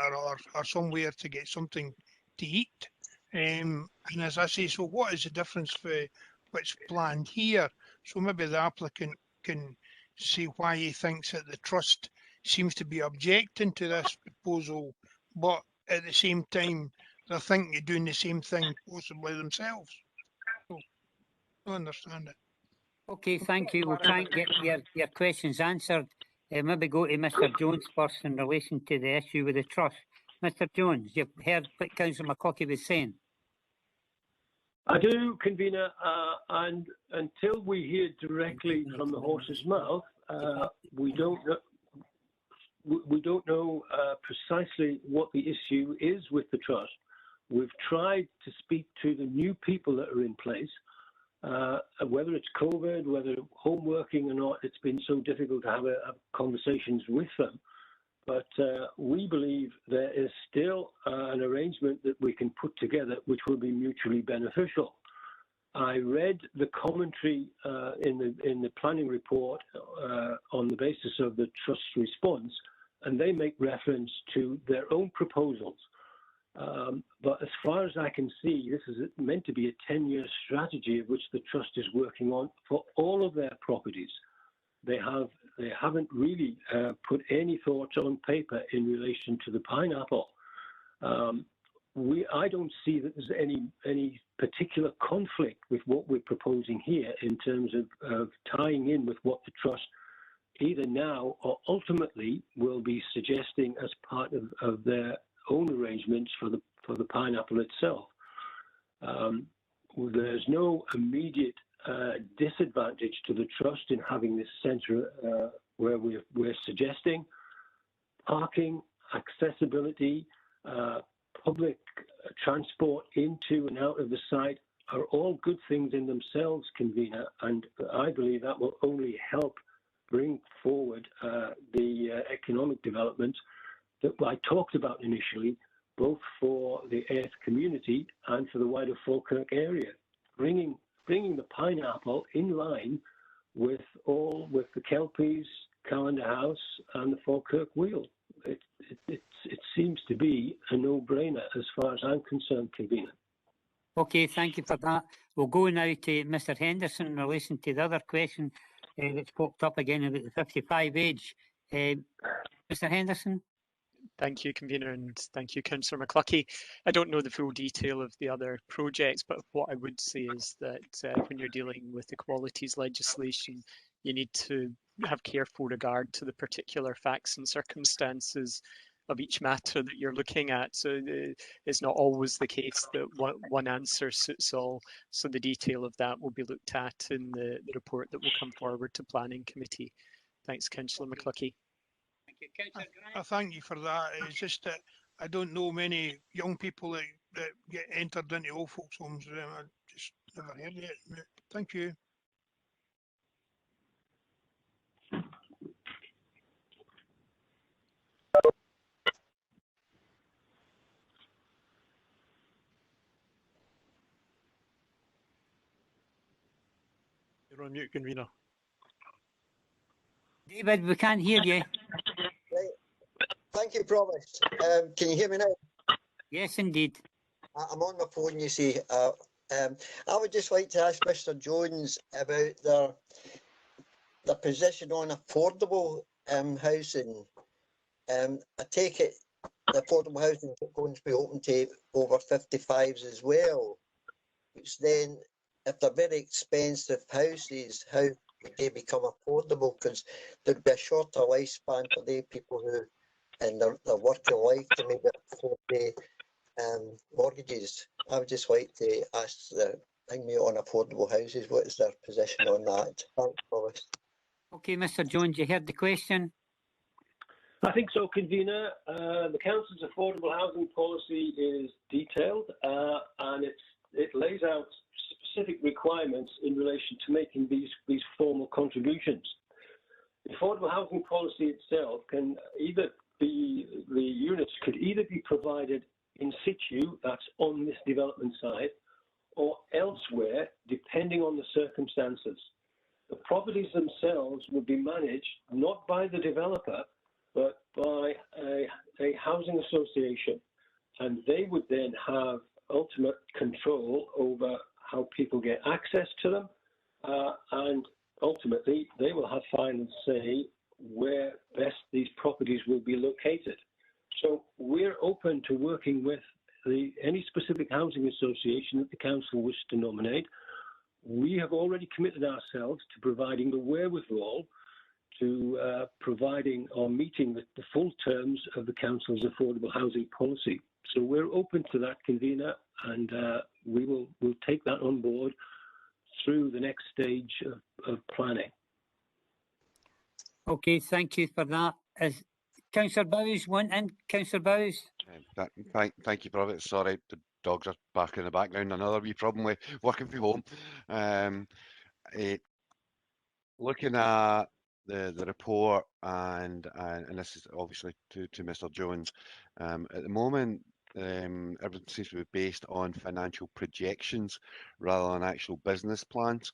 or somewhere to get something to eat. And as I say, so what is the difference for what's planned here? So maybe the applicant can say why he thinks that the trust seems to be objecting to this proposal, but at the same time they're thinking of doing the same thing possibly themselves. So I understand it. Okay, thank you. We'll try and get your questions answered. Maybe go to Mr. Jones first in relation to the issue with the trust. Mr. Jones, you've heard what Councillor McCluckie was saying. I do, Convener, and until we hear directly from the horse's mouth, we don't know precisely what the issue is with the trust. We've tried to speak to the new people that are in place. Whether it's COVID, whether home working or not, it's been so difficult to have conversations with them. But we believe there is still an arrangement that we can put together which will be mutually beneficial. I read the commentary in the planning report on the basis of the trust's response, and they make reference to their own proposals. But as far as I can see, this is meant to be a 10-year strategy of which the trust is working on for all of their properties. They haven't really put any thoughts on paper in relation to the pineapple. I don't see that there's any particular conflict with what we're proposing here in terms of tying in with what the trust either now or ultimately will be suggesting as part of their own arrangements for the pineapple itself. There's no immediate disadvantage to the trust in having this centre where we're suggesting parking, accessibility, public transport into and out of the site are all good things in themselves, Convener, and I believe that will only help bring forward the economic development that I talked about initially, both for the Airth community and for the wider Falkirk area, bringing the pineapple in line with the Kelpies, Calendar House, and the Falkirk Wheel. It seems to be a no-brainer as far as I'm concerned, Convener. Okay, thank you for that. We'll go now to Mr. Henderson in relation to the other question that's popped up again about the 55 age. Mr. Henderson? Thank you, Convener, and thank you, Councillor McCluckie. I don't know the full detail of the other projects, but what I would say is that when you're dealing with equalities legislation, you need to have careful regard to the particular facts and circumstances of each matter that you're looking at. So it's not always the case that one answer suits all. So the detail of that will be looked at in the report that will come forward to Planning Committee. Thanks, Councillor McCluskey. Thank you. Councillor I Grant. thank you for that. It's just that I don't know many young people that get entered into old folks' homes. I just never heard of it. Thank you. You're on mute, convener. David, we can't hear you. Right. Thank you, Promise. Can you hear me now? Yes, indeed. I'm on my phone, you see. I would just like to ask Mr. Jones about the position on affordable housing. I take it the affordable housing is going to be open to over 55s as well, which then, if they're very expensive houses, how would they become affordable? Because there'd be a shorter lifespan for the people who, in their working life, to maybe afford the mortgages. I would just like to ask the thing on affordable houses, what is their position on that? Thanks, Promise. Okay, Mr. Jones, you heard the question. I think so, convener. The council's affordable housing policy is detailed and it lays out specific requirements in relation to making these formal contributions. The affordable housing policy itself can either be, the units could either be provided in situ, that's on this development site, or elsewhere, depending on the circumstances. The properties themselves would be managed not by the developer, but by a housing association, and they would then have ultimate control over how people get access to them, and ultimately they will have final say where best these properties will be located. So we're open to working with any specific housing association that the council wishes to nominate. We have already committed ourselves to providing the wherewithal to providing or meeting the full terms of the council's affordable housing policy. So we're open to that, convener, and we'll take that on board through the next stage of planning. Okay, thank you for that. Is Councillor Bowes one in? Councillor Bowes? Thank you, Providence. Sorry, the dogs are barking in the background. Another wee problem with working from home. Looking at the report, and this is obviously to Mr. Jones. At the moment, everything seems to be based on financial projections rather than actual business plans.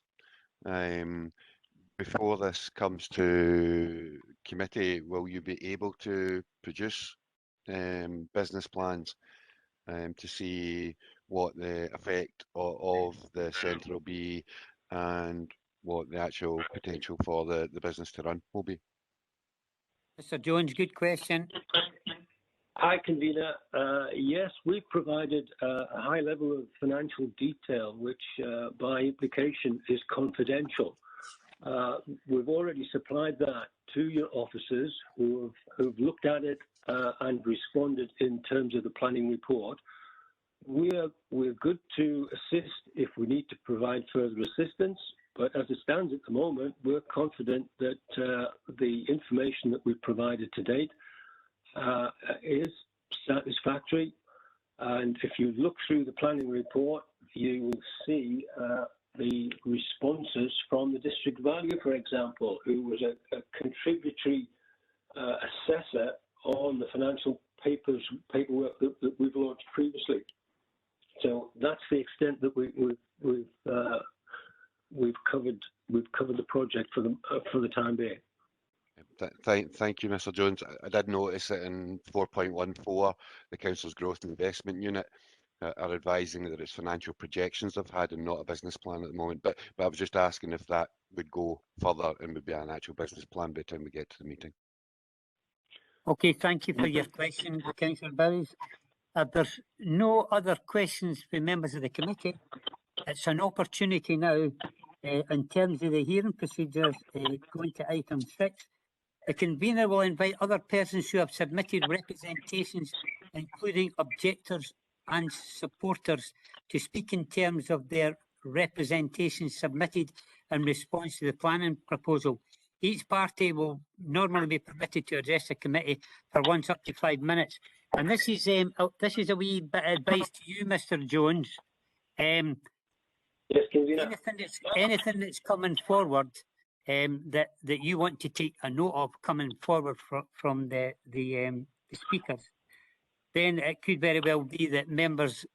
Before this comes to committee, will you be able to produce business plans to see what the effect of the centre will be and what the actual potential for the business to run will be? Mr. Jones, good question. Hi, convener. Yes, we've provided a high level of financial detail, which by implication is confidential. We've already supplied that to your officers who've looked at it and responded in terms of the planning report. We're good to assist if we need to provide further assistance, but as it stands at the moment, we're confident that the information that we've provided to date is satisfactory. And if you look through the planning report, you will see the responses from the district value, for example, who was a contributory assessor on the financial paperwork that we've launched previously. So that's the extent that we've covered the project for the time being. Thank you, Mr. Jones. I did notice that in 4.14, the council's growth and investment unit are advising that it's financial projections they've had and not a business plan at the moment. But I was just asking if that would go further and would be an actual business plan by the time we get to the meeting. Okay, thank you for your question, Councillor Bowes. If there's no other questions from members of the committee, it's an opportunity now in terms of the hearing procedures, going to item 6, the convener will invite other persons who have submitted representations, including objectors and supporters, to speak in terms of their representations submitted in response to the planning proposal. Each party will normally be permitted to address the committee for once up to 5 minutes. And this is a wee bit of advice to you, Mr. Jones. Yes, convener. Anything that's coming forward that you want to take a note of coming forward from the speakers, then it could very well be that members,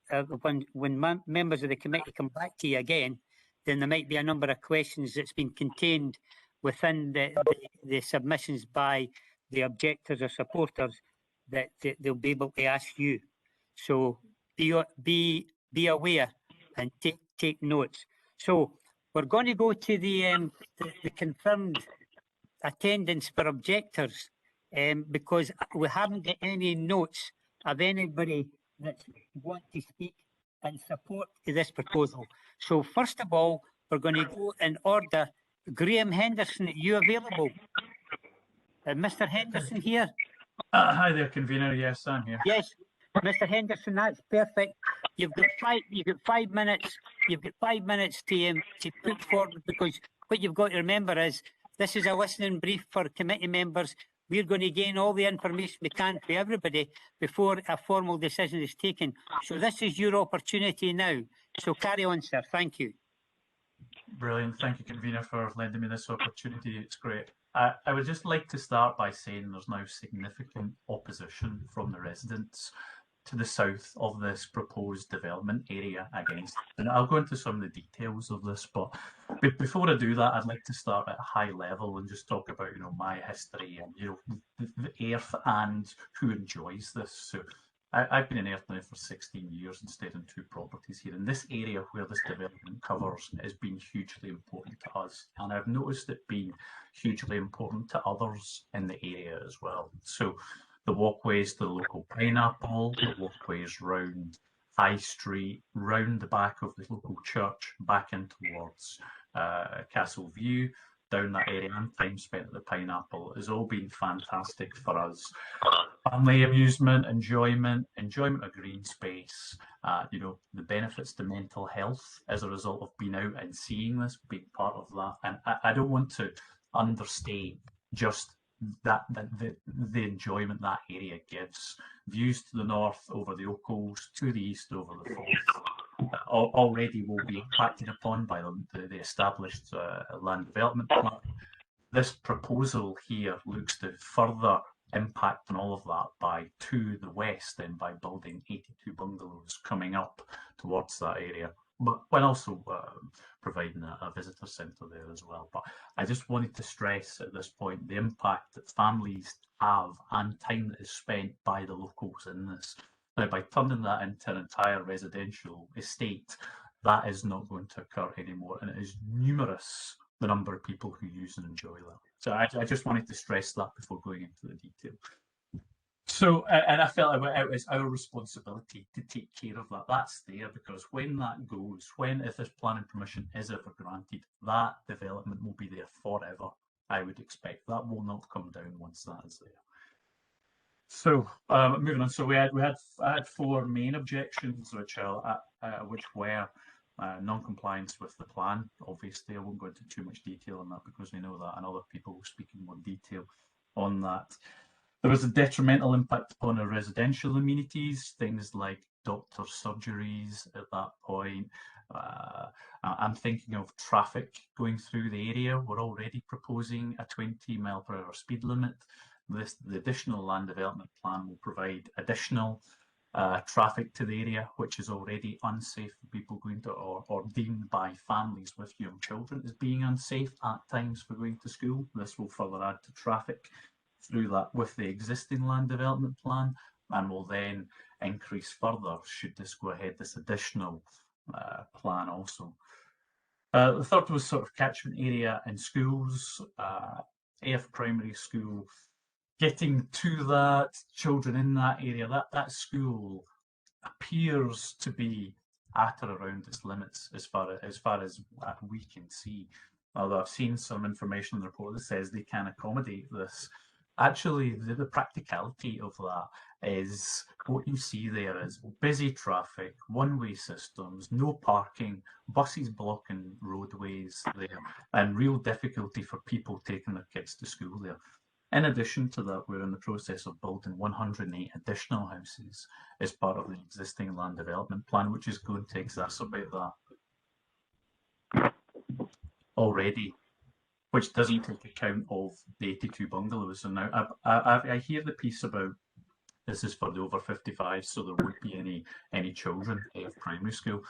when members of the committee come back to you again, then there might be a number of questions that's been contained within the submissions by the objectors or supporters that they'll be able to ask you. So be aware and take notes. So we're going to go to the confirmed attendance for objectors, because we haven't got any notes of anybody that want to speak in support of this proposal. So first of all, we're going to go in order. Graham Henderson, are you available? Mr. Henderson here? Hi there, convener. Yes, I'm here. Yes, Mr. Henderson, that's perfect. You've got 5 minutes. You've got 5 minutes to put forward, because what you've got to remember is this is a listening brief for committee members. We're going to gain all the information we can for everybody before a formal decision is taken. So this is your opportunity now. So carry on, sir. Thank you. Brilliant. Thank you, convener, for lending me this opportunity. It's great. I would just like to start by saying there's now significant opposition from the residents to the south of this proposed development area against it. And I'll go into some of the details of this, but before I do that, I'd like to start at a high level and just talk about, my history and, the earth and who enjoys this. So I've been in Earth now for 16 years and stayed in 2 properties here. And this area where this development covers has been hugely important to us. And I've noticed it being hugely important to others in the area as well. So the walkways to the local pineapple, the walkways round High Street, round the back of the local church, back in towards Castle View, down that area, and time spent at the pineapple has all been fantastic for us. Family amusement, enjoyment of green space, the benefits to mental health as a result of being out and seeing this, being part of that. And I don't want to understate just that the enjoyment that area gives. Views to the north over the Ochils, to the east over the Forth, already will be impacted upon by the established land development plan. This proposal here looks to further impact on all of that by to the west, then by building 82 bungalows coming up towards that area, but when also providing a visitor centre there as well. But I just wanted to stress at this point the impact that families have and time that is spent by the locals in this. Now, by turning that into an entire residential estate, that is not going to occur anymore, and it is numerous the number of people who use and enjoy that. So I just wanted to stress that before going into the detail. So, and I felt it was our responsibility to take care of that. That's there because when that goes, if this planning permission is ever granted, that development will be there forever. I would expect that will not come down once that is there. So moving on. So I had 4 main objections, which were non-compliance with the plan. Obviously, I won't go into too much detail on that because we know that, and other people will speak in more detail on that. There was a detrimental impact upon our residential amenities, things like doctor surgeries at that point. I'm thinking of traffic going through the area. We're already proposing a 20 mph speed limit. The additional land development plan will provide additional traffic to the area, which is already unsafe for people going to, or deemed by families with young children as being unsafe at times for going to school. This will further add to traffic through that with the existing land development plan, and will then increase further should this go ahead, this additional plan also. The third was sort of catchment area in schools, AF primary school, getting to that, children in that area, that school appears to be at or around its limits as far as we can see. Although I've seen some information in the report that says they can accommodate this. Actually, the practicality of that is what you see there is busy traffic, one-way systems, no parking, buses blocking roadways there, and real difficulty for people taking their kids to school there. In addition to that, we're in the process of building 108 additional houses as part of the existing land development plan, which is going to exacerbate that already, which doesn't take account of the 82 bungalows. And now I hear the piece about this is for the over 55s, so there won't be any children of primary school.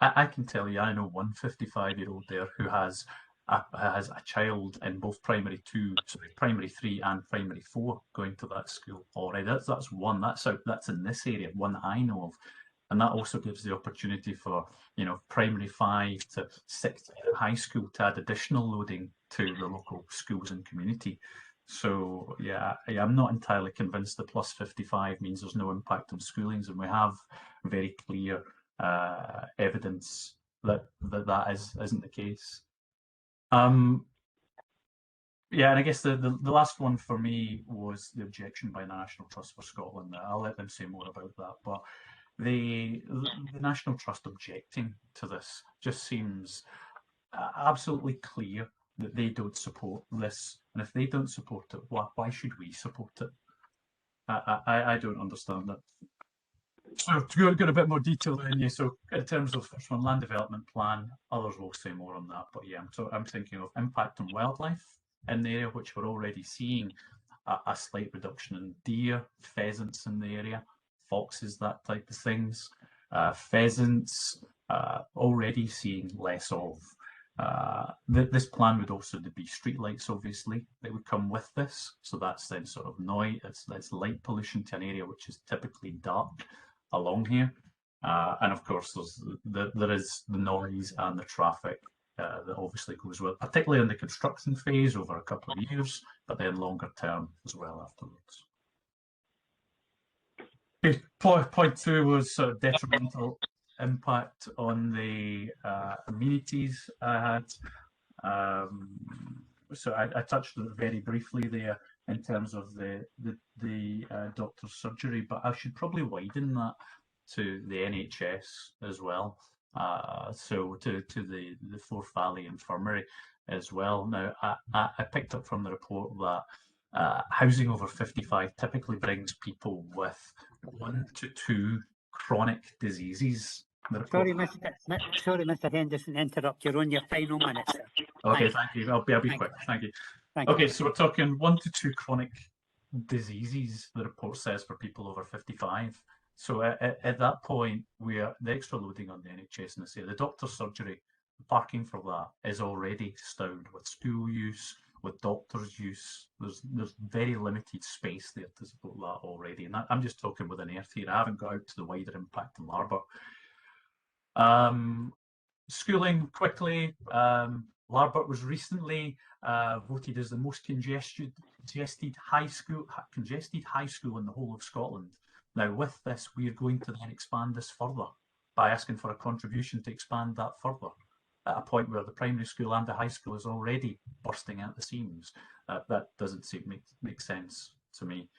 I can tell you, I know one 55-year-old there who has a child in both primary 3 and primary 4 going to that school already. That's one. That's in this area, one that I know of. And that also gives the opportunity for, primary 5 to 6 high school to add additional loading to the local schools and community. So, yeah, I'm not entirely convinced that plus 55 means there's no impact on schoolings, and we have very clear evidence that isn't the case. Yeah, and I guess the last one for me was the objection by the National Trust for Scotland. I'll let them say more about that, but the National Trust objecting to this just seems absolutely clear that they don't support this, and if they don't support it, why should we support it? I don't understand that. So to go a bit more detail then, yeah. So in terms of first one, land development plan, others will say more on that. But yeah, so I'm thinking of impact on wildlife in the area, which we're already seeing a slight reduction in deer, pheasants in the area, foxes, that type of things. Pheasants already seeing less of. This plan would also be streetlights, obviously, that would come with this. So that's then sort of noise, it's light pollution to an area which is typically dark along here. And of course, there is the noise and the traffic that obviously goes with, particularly in the construction phase over a couple of years, but then longer term as well afterwards. Okay, point 2 was sort of detrimental impact on the amenities I had. So I touched on it very briefly there in terms of the doctor's surgery, but I should probably widen that to the NHS as well. So to the Forth Valley Infirmary as well. Now, I picked up from the report that housing over 55 typically brings people with 1 to 2 chronic diseases. Sorry, Mr. Henderson, interrupt. You're on your final minutes, sir. Okay, thank you. I'll be quick. Thank you. Okay, so we're talking 1 to 2 chronic diseases, the report says, for people over 55. So at that point, the extra loading on the NHS in this area, the doctor's surgery, the parking for that is already stowed with school use, with doctors' use. There's very limited space there to support that already. And I'm just talking with an earth here. I haven't got out to the wider impact in Larbert. Schooling, quickly, Larbert was recently voted as the most congested high school in the whole of Scotland. Now, with this, we are going to then expand this further by asking for a contribution to expand that further at a point where the primary school and the high school is already bursting at the seams. That doesn't seem make sense to me.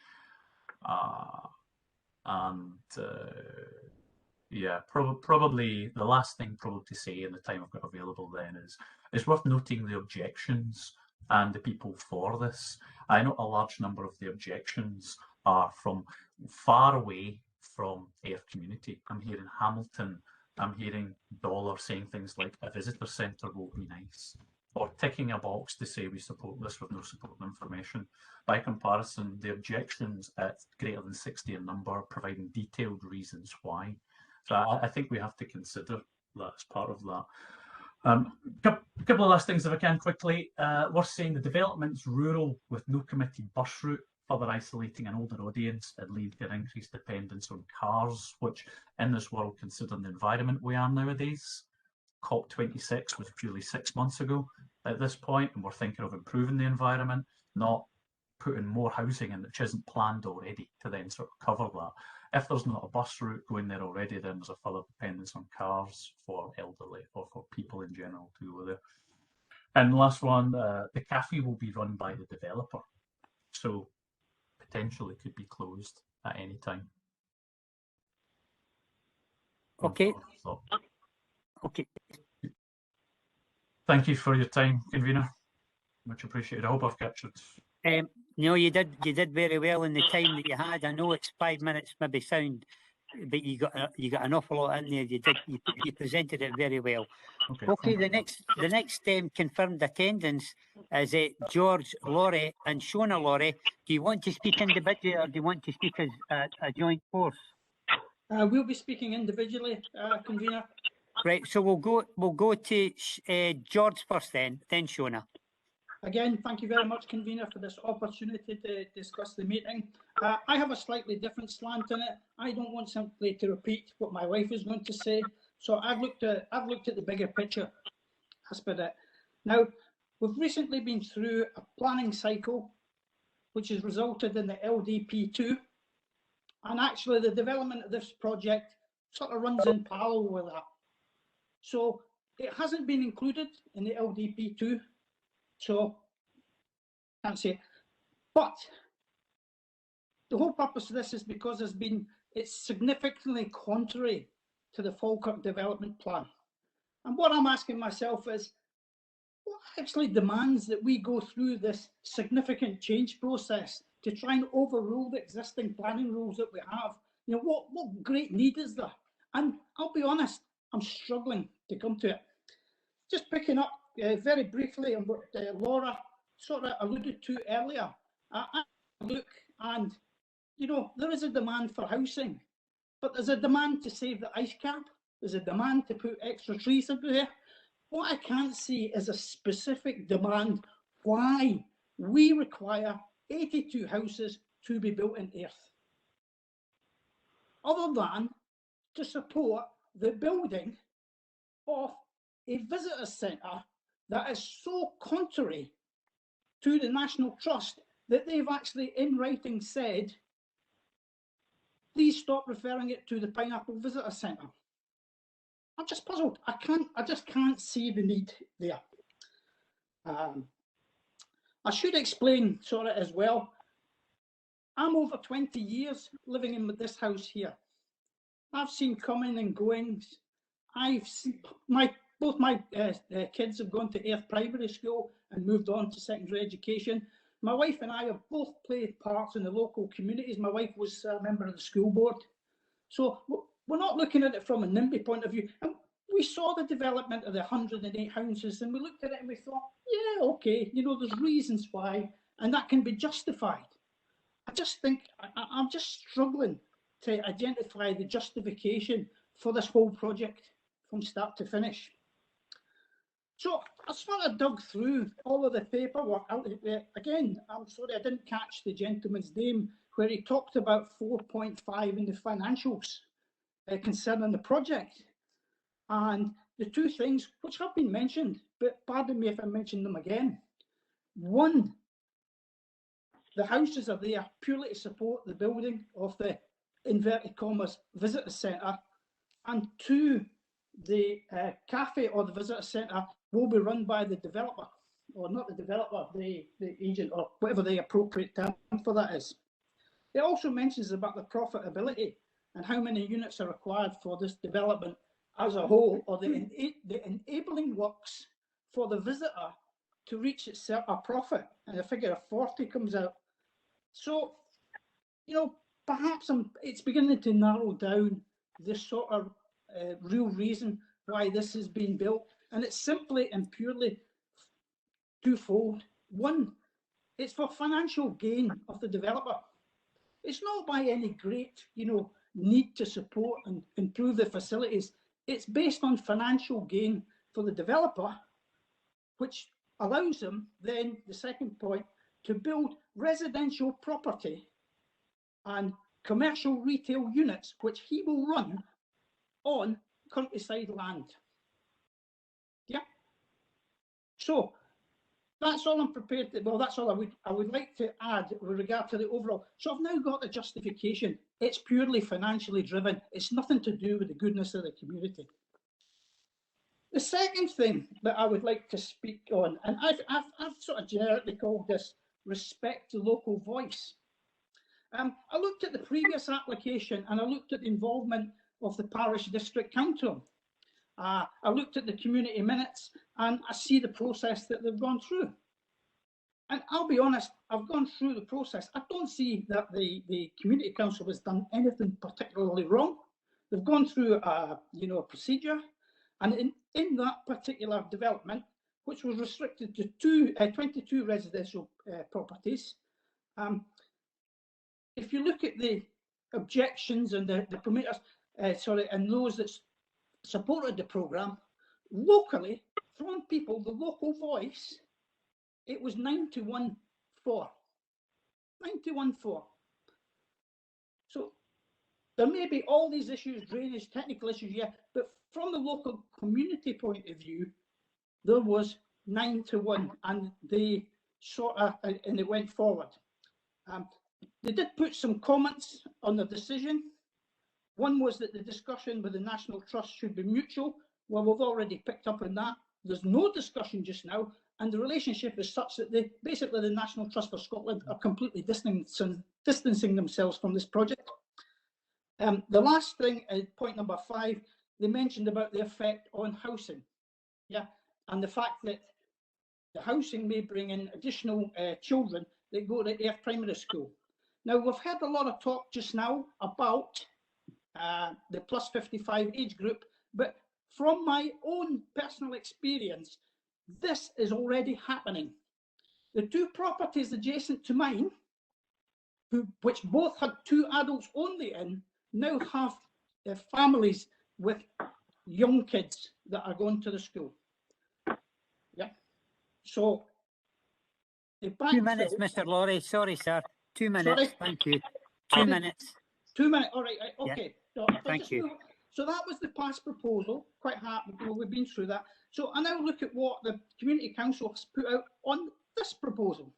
Yeah, probably the last thing to say in the time I've got available then is it's worth noting the objections and the people for this. I know a large number of the objections are from far away from our community. I'm hearing Hamilton, I'm hearing Dollar saying things like a visitor centre will be nice, or ticking a box to say we support this with no supporting information. By comparison, the objections at greater than 60 in number are providing detailed reasons why. So I think we have to consider that as part of that. A couple of last things if I can quickly. We're saying the development's rural with no committed bus route, further isolating an older audience and lead to an increased dependence on cars, which in this world, considering the environment we are nowadays, COP26 was purely 6 months ago at this point, and we're thinking of improving the environment, not putting more housing in which isn't planned already to then sort of cover that. If there's not a bus route going there already, then there's a further dependence on cars for elderly or for people in general to go there. And the last one, the cafe will be run by the developer, so potentially could be closed at any time. Okay. Okay. Thank you for your time, convener. Much appreciated. I hope I've captured. No, you did very well in the time that you had. I know it's 5 minutes, maybe sound, but you got an awful lot in there. You presented it very well. Okay, the next confirmed attendance is George Laurie and Shona Laurie. Do you want to speak individually or do you want to speak as a joint force? We'll be speaking individually, convener. Right, so we'll go to George first, then Shona. Again, thank you very much, convener, for this opportunity to discuss the meeting. I have a slightly different slant in it. I don't want simply to repeat what my wife is going to say, so I've looked at the bigger picture. That's about it. Now, we've recently been through a planning cycle, which has resulted in the LDP2, and actually the development of this project sort of runs in parallel with that. So it hasn't been included in the LDP2. So, can't say it. But the whole purpose of this is because it's significantly contrary to the Falkirk Development Plan. And what I'm asking myself is, what actually demands that we go through this significant change process to try and overrule the existing planning rules that we have? You know, what great need is there? And I'll be honest, I'm struggling to come to it. Just picking up very briefly on what Laura sort of alluded to earlier. I look and, you know, there is a demand for housing, but there's a demand to save the ice cap. There's a demand to put extra trees up there. What I can't see is a specific demand why we require 82 houses to be built in earth, other than to support the building of a visitor centre that is so contrary to the National Trust that they've actually in writing said, please stop referring it to the Pineapple Visitor Centre. I'm just puzzled. I just can't see the need there. I should explain sort of as well. I'm over 20 years living in this house here. I've seen coming and goings. I've seen both my kids have gone to Earth Primary School and moved on to secondary education. My wife and I have both played parts in the local communities. My wife was a member of the school board. So we're not looking at it from a NIMBY point of view. And we saw the development of the 108 houses and we looked at it and we thought, yeah, okay, you know, there's reasons why, and that can be justified. I just think I'm just struggling to identify the justification for this whole project from start to finish. So I sort of dug through all of the paperwork. Again, I'm sorry, I didn't catch the gentleman's name where he talked about 4.5 in the financials concerning the project. And the two things which have been mentioned, but pardon me if I mention them again. One, the houses are there purely to support the building of the inverted commas visitor centre. And two, the cafe or the visitor centre will be run by the developer, or not the developer, the agent, or whatever the appropriate term for that is. It also mentions about the profitability and how many units are required for this development as a whole, or the enabling works for the visitor to reach a profit, and a figure of 40 comes out. So, you know, perhaps it's beginning to narrow down this sort of real reason why this has been built, and it's simply and purely twofold. One, it's for financial gain of the developer. It's not by any great, you know, need to support and improve the facilities. It's based on financial gain for the developer, which allows them then, the second point, to build residential property and commercial retail units, which he will run on countryside land. Yeah. So that's all I'm prepared to. Well, that's all I would like to add with regard to the overall. So I've now got the justification. It's purely financially driven. It's nothing to do with the goodness of the community. The second thing that I would like to speak on, and I've sort of generically called this respect to local voice. I looked at the previous application and I looked at the involvement of the parish district council. I looked at the community minutes and I see the process that they've gone through. And I'll be honest, I've gone through the process. I don't see that the community council has done anything particularly wrong. They've gone through a procedure, and in that particular development, which was restricted to 22 residential properties, if you look at the objections and the promoters, and those that supported the programme, locally, from people, the local voice, it was 91 for. 91 for. So there may be all these issues, drainage, technical issues, yeah, but from the local community point of view, there was 9-1, and they and they went forward. They did put some comments on the decision. One was that the discussion with the National Trust should be mutual. Well, we've already picked up on that. There's no discussion just now, and the relationship is such that basically the National Trust for Scotland are completely distancing themselves from this project. The last thing, point number 5, they mentioned about the effect on housing, yeah, and the fact that the housing may bring in additional children that go to Ayr Primary School. Now, we've heard a lot of talk just now about the plus 55 age group, but from my own personal experience, this is already happening. The 2 properties adjacent to mine, which both had 2 adults only in, now have families with young kids that are going to the school. Yeah. So, 2 minutes, Mr. Laurie. Sorry, sir. 2 minutes. Sorry? Thank you. 2 minutes. 2 minutes. All right. Okay. Yeah. So, Thank you. So that was the past proposal. Quite happy. We've been through that. So I now look at what the Community Council has put out on this proposal.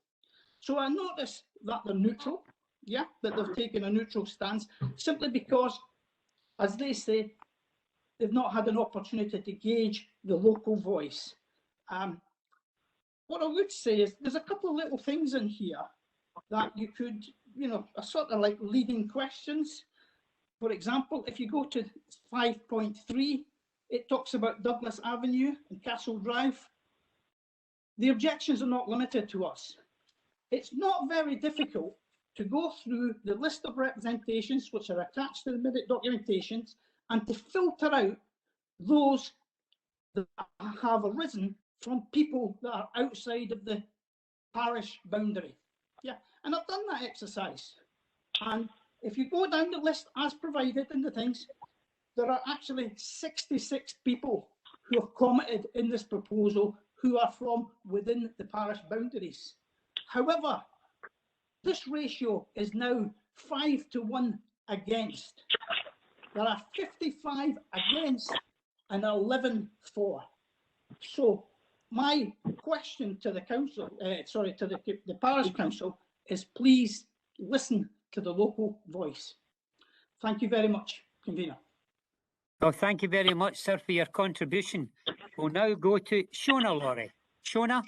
So I notice that they're neutral. Yeah, that they've taken a neutral stance simply because, as they say, they've not had an opportunity to gauge the local voice. What I would say is there's a couple of little things in here that you could, are sort of like leading questions. For example, if you go to 5.3, it talks about Douglas Avenue and Castle Drive. The objections are not limited to us. It's not very difficult to go through the list of representations which are attached to the minute documentations and to filter out those that have arisen from people that are outside of the parish boundary. Yeah, and I've done that exercise. And if you go down the list as provided in the things, there are actually 66 people who have commented in this proposal who are from within the parish boundaries. However, this ratio is now 5-1 against. There are 55 against and 11 for. So my question to the council, to the parish council is please listen to the local voice. Thank you very much, convener. Well, thank you very much, sir, for your contribution. We'll now go to Shona Laurie. Shona,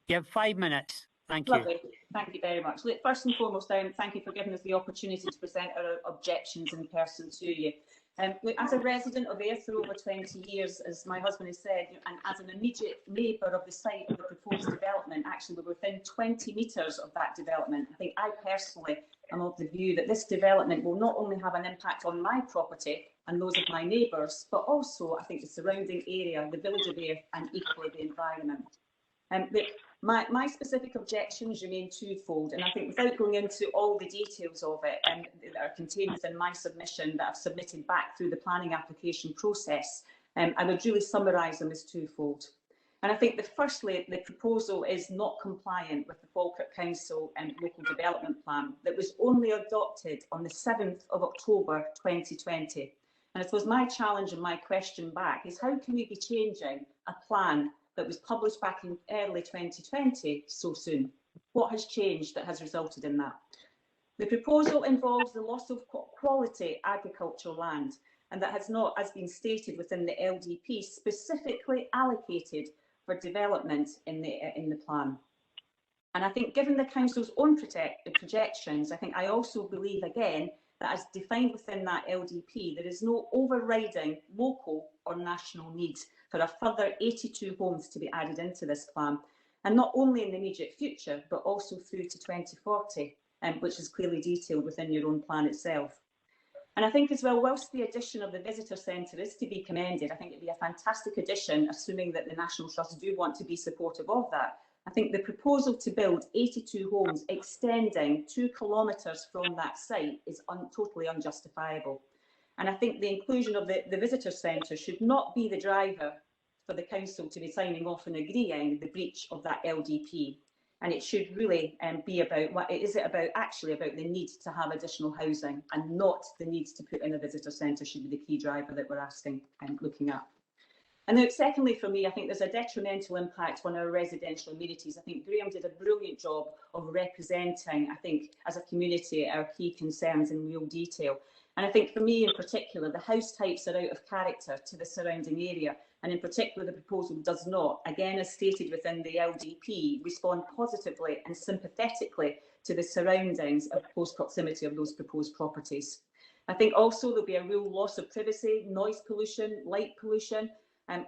you have 5 minutes. Thank you. Lovely. Thank you very much. Look, first and foremost, thank you for giving us the opportunity to present our objections in person to you. Look, as a resident of Ayr for over 20 years, as my husband has said, and as an immediate neighbour of the site of the proposed development, actually we're within 20 metres of that development. I think I personally am of the view that this development will not only have an impact on my property and those of my neighbours, but also I think the surrounding area, the village of Ayr, and equally the environment. Look, my specific objections remain twofold, and I think without going into all the details of it that are contained within my submission that I've submitted back through the planning application process, I would really summarise them as twofold. And I think that firstly, the proposal is not compliant with the Falkirk Council and Local Development Plan that was only adopted on the 7th of October 2020. And I suppose my challenge and my question back is how can we be changing a plan that was published back in early 2020 so soon? What has changed that has resulted in that? The proposal involves the loss of quality agricultural land, and that has not, as been stated within the LDP, specifically allocated for development in the plan. And I think given the Council's own projections, I also believe again that as defined within that LDP, there is no overriding local or national need for a further 82 homes to be added into this plan, and not only in the immediate future, but also through to 2040, which is clearly detailed within your own plan itself. And I think as well, whilst the addition of the visitor centre is to be commended, I think it'd be a fantastic addition, assuming that the National Trust do want to be supportive of that. I think the proposal to build 82 homes extending 2 kilometres from that site is totally unjustifiable. And I think the inclusion of the visitor centre should not be the driver for the Council to be signing off and agreeing the breach of that LDP. And it should really be about actually about the need to have additional housing, and not the need to put in a visitor centre should be the key driver that we're asking and looking at. And then secondly, for me, I think there's a detrimental impact on our residential amenities. I think Graham did a brilliant job of representing, I think, as a community, our key concerns in real detail. And I think for me in particular, the house types are out of character to the surrounding area. And in particular, the proposal does not, again, as stated within the LDP, respond positively and sympathetically to the surroundings of close proximity of those proposed properties. I think also there'll be a real loss of privacy, noise pollution, light pollution,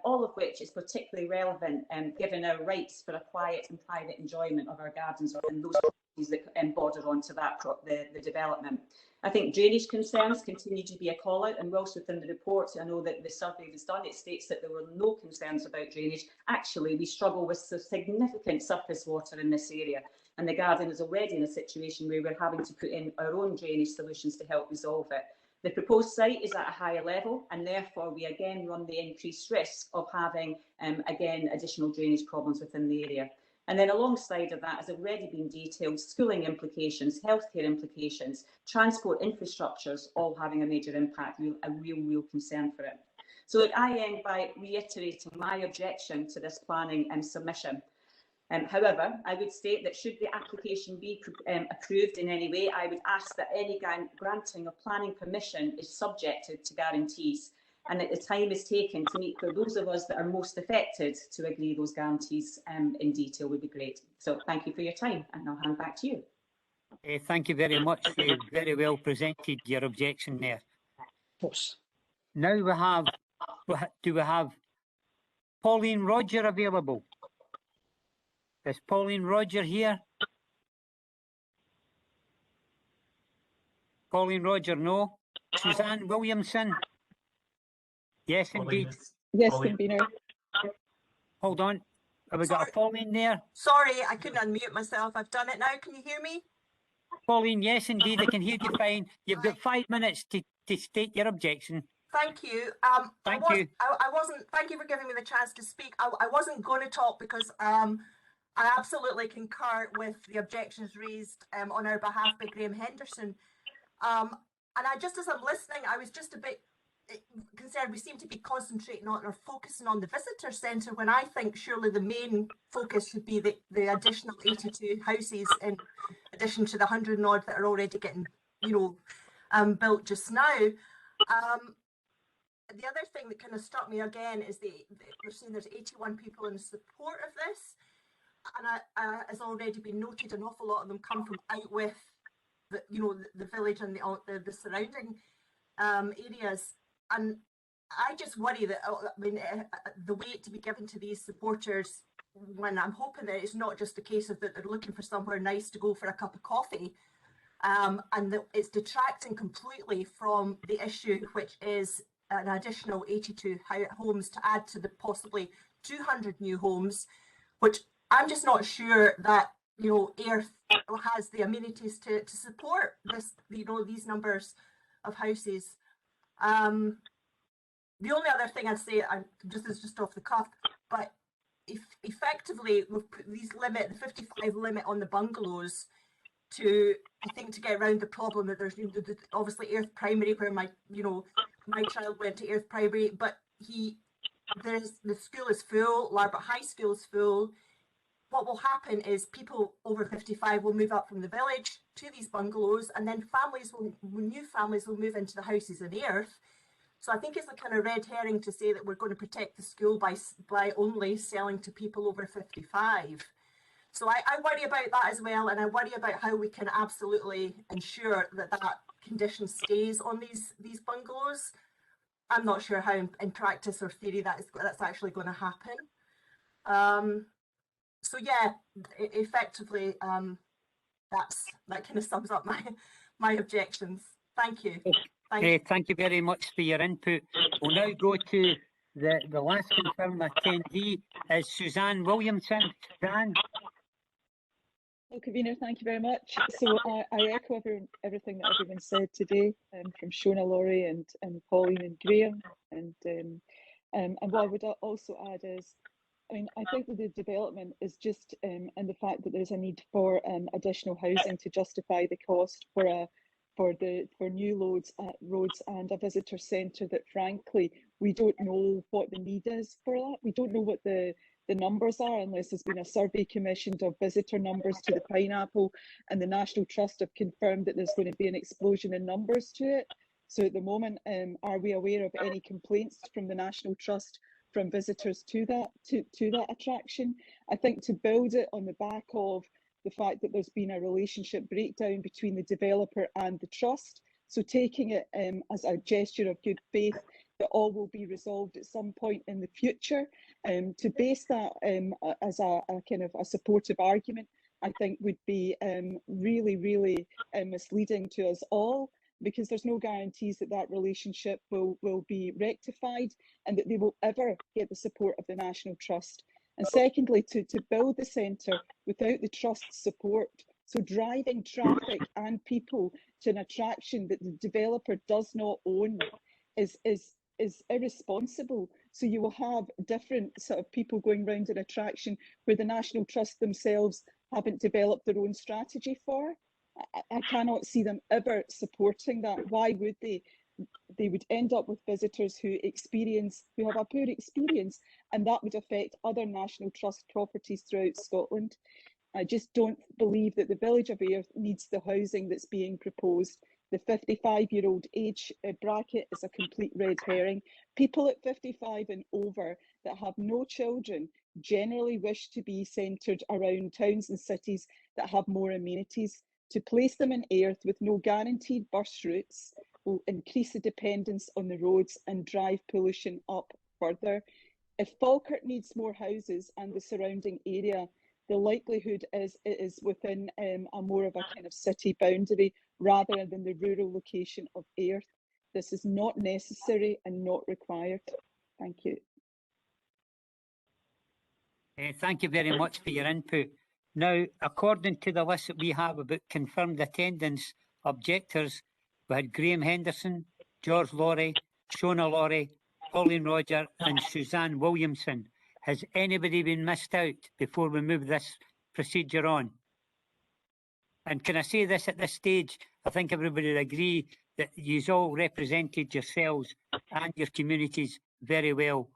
all of which is particularly relevant given our rights for a quiet and private enjoyment of our gardens within those properties that border onto that the development. I think drainage concerns continue to be a call-out, and whilst within the report, I know that the survey was done, it states that there were no concerns about drainage. Actually, we struggle with significant surface water in this area, and the garden is already in a situation where we're having to put in our own drainage solutions to help resolve it. The proposed site is at a higher level, and therefore we again run the increased risk of having, again, additional drainage problems within the area. And then alongside of that has already been detailed schooling implications, healthcare implications, transport infrastructures, all having a major impact, a real concern for it. So look, I end by reiterating my objection to this planning submission. However, I would state that should the application be approved in any way, I would ask that any granting of planning permission is subjected to guarantees, and that the time is taken to meet for those of us that are most affected to agree those guarantees in detail would be great. So thank you for your time, and I'll hand back to you. Thank you very much. Very well presented your objection there. Now do we have Pauline Roger available? Is Pauline Roger here? Pauline Roger, no. Suzanne Williamson? Yes, indeed. Yes, convener. Hold on. Have we got a Pauline there? Sorry, I couldn't unmute myself. I've done it now. Can you hear me? Pauline, yes, indeed. I can hear you fine. You've got 5 minutes to state your objection. Thank you. Thank you. I wasn't. Thank you for giving me the chance to speak. I wasn't going to talk because I absolutely concur with the objections raised on our behalf by Graham Henderson. And just as I'm listening, I was just a bit concerned. We seem to be concentrating on or focusing on the visitor centre when I think surely the main focus should be the additional 82 houses in addition to the 100 and odd that are already getting, built just now. The other thing that kind of struck me again is we're seeing there's 81 people in support of this, and as already been noted, an awful lot of them come from out with the village and the surrounding areas. And I just worry that the weight to be given to these supporters, when I'm hoping that it's not just a case of that they're looking for somewhere nice to go for a cup of coffee, and that it's detracting completely from the issue, which is an additional 82 homes to add to the possibly 200 new homes, which I'm just not sure that Airth has the amenities to support this, these numbers of houses. The only other thing I'd say, just off the cuff, but effectively we've put the 55 limit on the bungalows to get around the problem that there's obviously Airth Primary, where my child went to Airth Primary, but he the school is full, Larbert High School is full. What will happen is people over 55 will move up from the village to these bungalows, and then new families will move into the houses in Airth. So I think it's a kind of red herring to say that we're going to protect the school by only selling to people over 55. So I worry about that as well, and I worry about how we can absolutely ensure that that condition stays on these bungalows. I'm not sure how in practice or theory that's actually going to happen. So yeah, effectively, that kind of sums up my objections. Thank you. Thank you very much for your input. We'll now go to the last confirmed attendee is Suzanne Williamson. Suzanne. Well, Convener, thank you very much. So I echo everything that everyone said today, from Shona, Laurie, and Pauline and Graham. And what I would also add is, I mean, I think that the development is just in the fact that there's a need for additional housing to justify the cost for new roads and a visitor centre that, frankly, we don't know what the need is for that. We don't know what the numbers are unless there's been a survey commissioned of visitor numbers to the Pineapple, and the National Trust have confirmed that there's going to be an explosion in numbers to it. So at the moment, are we aware of any complaints from the National Trust from visitors to that attraction? I think to build it on the back of the fact that there's been a relationship breakdown between the developer and the trust, so taking it as a gesture of good faith that all will be resolved at some point in the future, to base that as a kind of a supportive argument, I think would be really, really misleading to us all, because there's no guarantees that that relationship will be rectified and that they will ever get the support of the National Trust. And secondly, to build the centre without the Trust's support, so driving traffic and people to an attraction that the developer does not own is irresponsible. So you will have different sort of people going round an attraction where the National Trust themselves haven't developed their own strategy for. I cannot see them ever supporting that. Why would they? They would end up with visitors who have a poor experience, and that would affect other National Trust properties throughout Scotland. I just don't believe that the village of Airth needs the housing that's being proposed. The 55-year-old age bracket is a complete red herring. People at 55 and over that have no children generally wish to be centred around towns and cities that have more amenities. To place them in Airth with no guaranteed bus routes will increase the dependence on the roads and drive pollution up further. If Falkirk needs more houses and the surrounding area, the likelihood is it is within a more of a kind of city boundary rather than the rural location of Airth. This is not necessary and not required. Thank you. Thank you very much for your input. Now, according to the list that we have about confirmed attendance objectors, we had Graham Henderson, George Laurie, Shona Laurie, Pauline Roger and Suzanne Williamson. Has anybody been missed out before we move this procedure on? And can I say this at this stage? I think everybody would agree that you've all represented yourselves and your communities very well.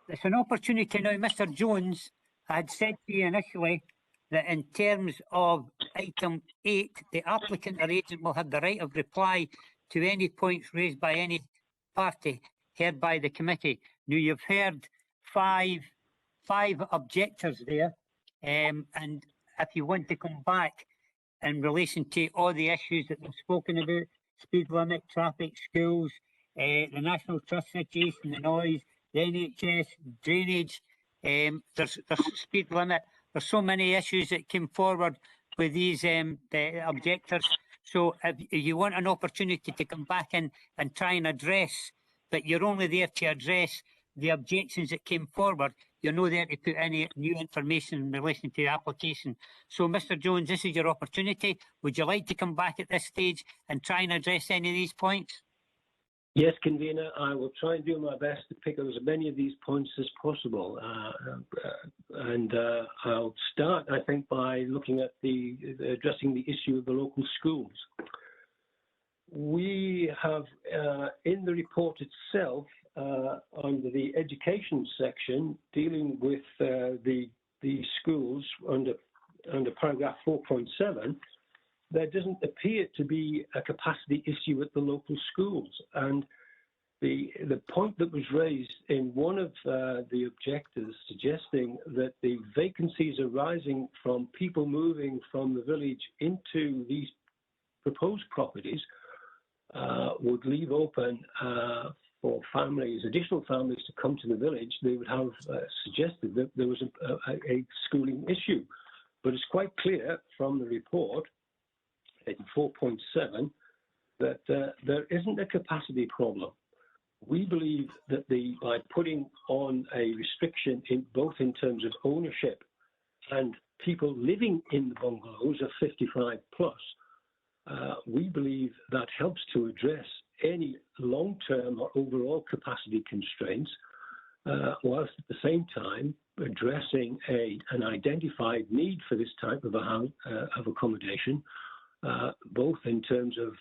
It's an opportunity now. Mr. Jones, I had said to you initially that in terms of item 8, the applicant or agent will have the right of reply to any points raised by any party heard by the committee. Now, you've heard five objectors there, and if you want to come back in relation to all the issues that we've spoken about, speed limit, traffic, schools, the National Trust situation, the noise, the NHS, drainage, there's speed limit. There's so many issues that came forward with these the objectors. So if you want an opportunity to come back in and try and address, but you're only there to address the objections that came forward, you're not there to put any new information in relation to the application. So, Mr. Jones, this is your opportunity. Would you like to come back at this stage and try and address any of these points? Yes, Convener, I will try and do my best to pick up as many of these points as possible. I'll start, I think, by looking at addressing the issue of the local schools. We have, in the report itself, under the education section dealing with the schools under paragraph 4.7, there doesn't appear to be a capacity issue at the local schools. And the point that was raised in one of the objectors suggesting that the vacancies arising from people moving from the village into these proposed properties would leave open for families, additional families to come to the village. They would have suggested that there was a schooling issue. But it's quite clear from the report in 4.7 that there isn't a capacity problem. We believe that by putting on a restriction both in terms of ownership and people living in the bungalows of 55 plus, we believe that helps to address any long-term or overall capacity constraints, whilst at the same time addressing an identified need for this type of accommodation, both in terms of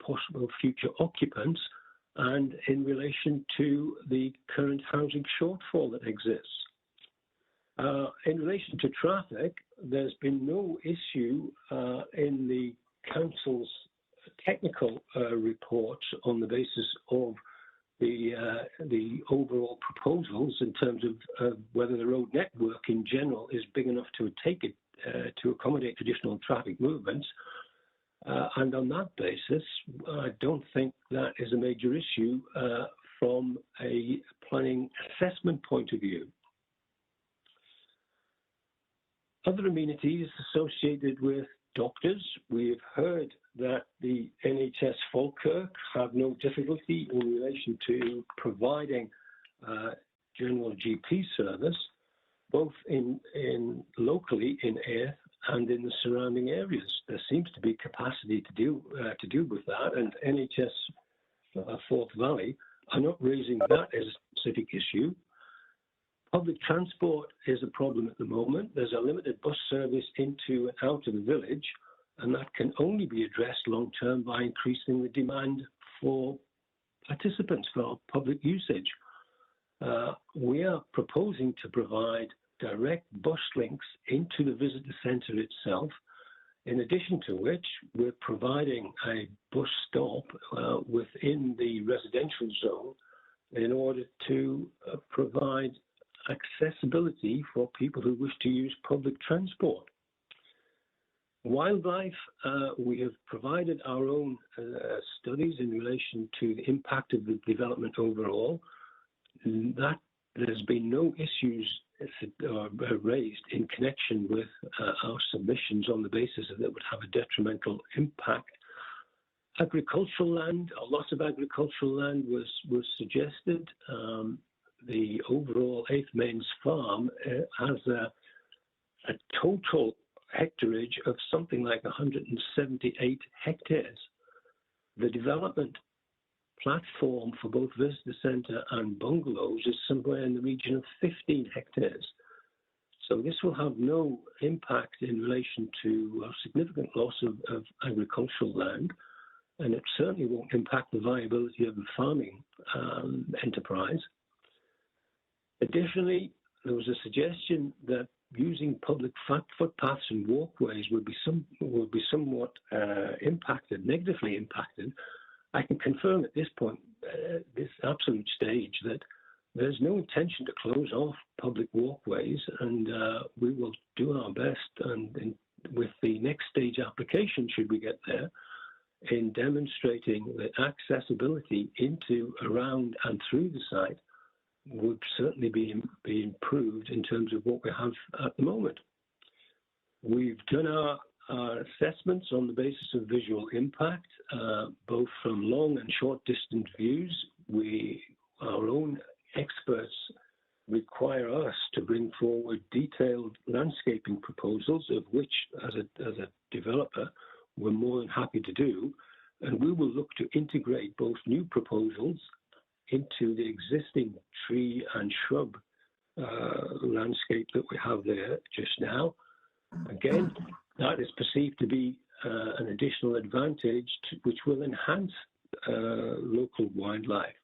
possible future occupants and in relation to the current housing shortfall that exists. In relation to traffic, there's been no issue in the Council's technical reports on the basis of the overall proposals in terms of whether the road network in general is big enough to take it to accommodate traditional traffic movements. And on that basis, I don't think that is a major issue from a planning assessment point of view. Other amenities associated with doctors, we've heard that the NHS Falkirk have no difficulty in relation to providing general GP service, both locally in Airth and in the surrounding areas. There seems to be capacity to deal with that, and NHS Forth Valley are not raising that as a specific issue. Public transport is a problem at the moment. There's a limited bus service into and out of the village, and that can only be addressed long term by increasing the demand for participants for public usage. We are proposing to provide direct bus links into the visitor centre itself, in addition to which we're providing a bus stop within the residential zone in order to provide accessibility for people who wish to use public transport. Wildlife, we have provided our own studies in relation to the impact of the development overall. That there's been no issues raised in connection with our submissions on the basis that it would have a detrimental impact. Agricultural land, a lot of agricultural land was suggested. The overall 8th Mains Farm has a total hectarage of something like 178 hectares. The development platform for both visitor centre and bungalows is somewhere in the region of 15 hectares. So this will have no impact in relation to a significant loss of agricultural land, and it certainly won't impact the viability of the farming enterprise. Additionally, there was a suggestion that using public footpaths and walkways would be somewhat negatively impacted. I can confirm at this point, this absolute stage, that there's no intention to close off public walkways, and we will do our best and with the next stage application, should we get there, in demonstrating that accessibility into, around and through the site would certainly be improved in terms of what we have at the moment. We've done our assessments on the basis of visual impact, both from long and short distance views. Our own experts require us to bring forward detailed landscaping proposals, of which, as a developer, we're more than happy to do, and we will look to integrate both new proposals into the existing tree and shrub landscape that we have there just now. Again, that is perceived to be an additional advantage which will enhance local wildlife.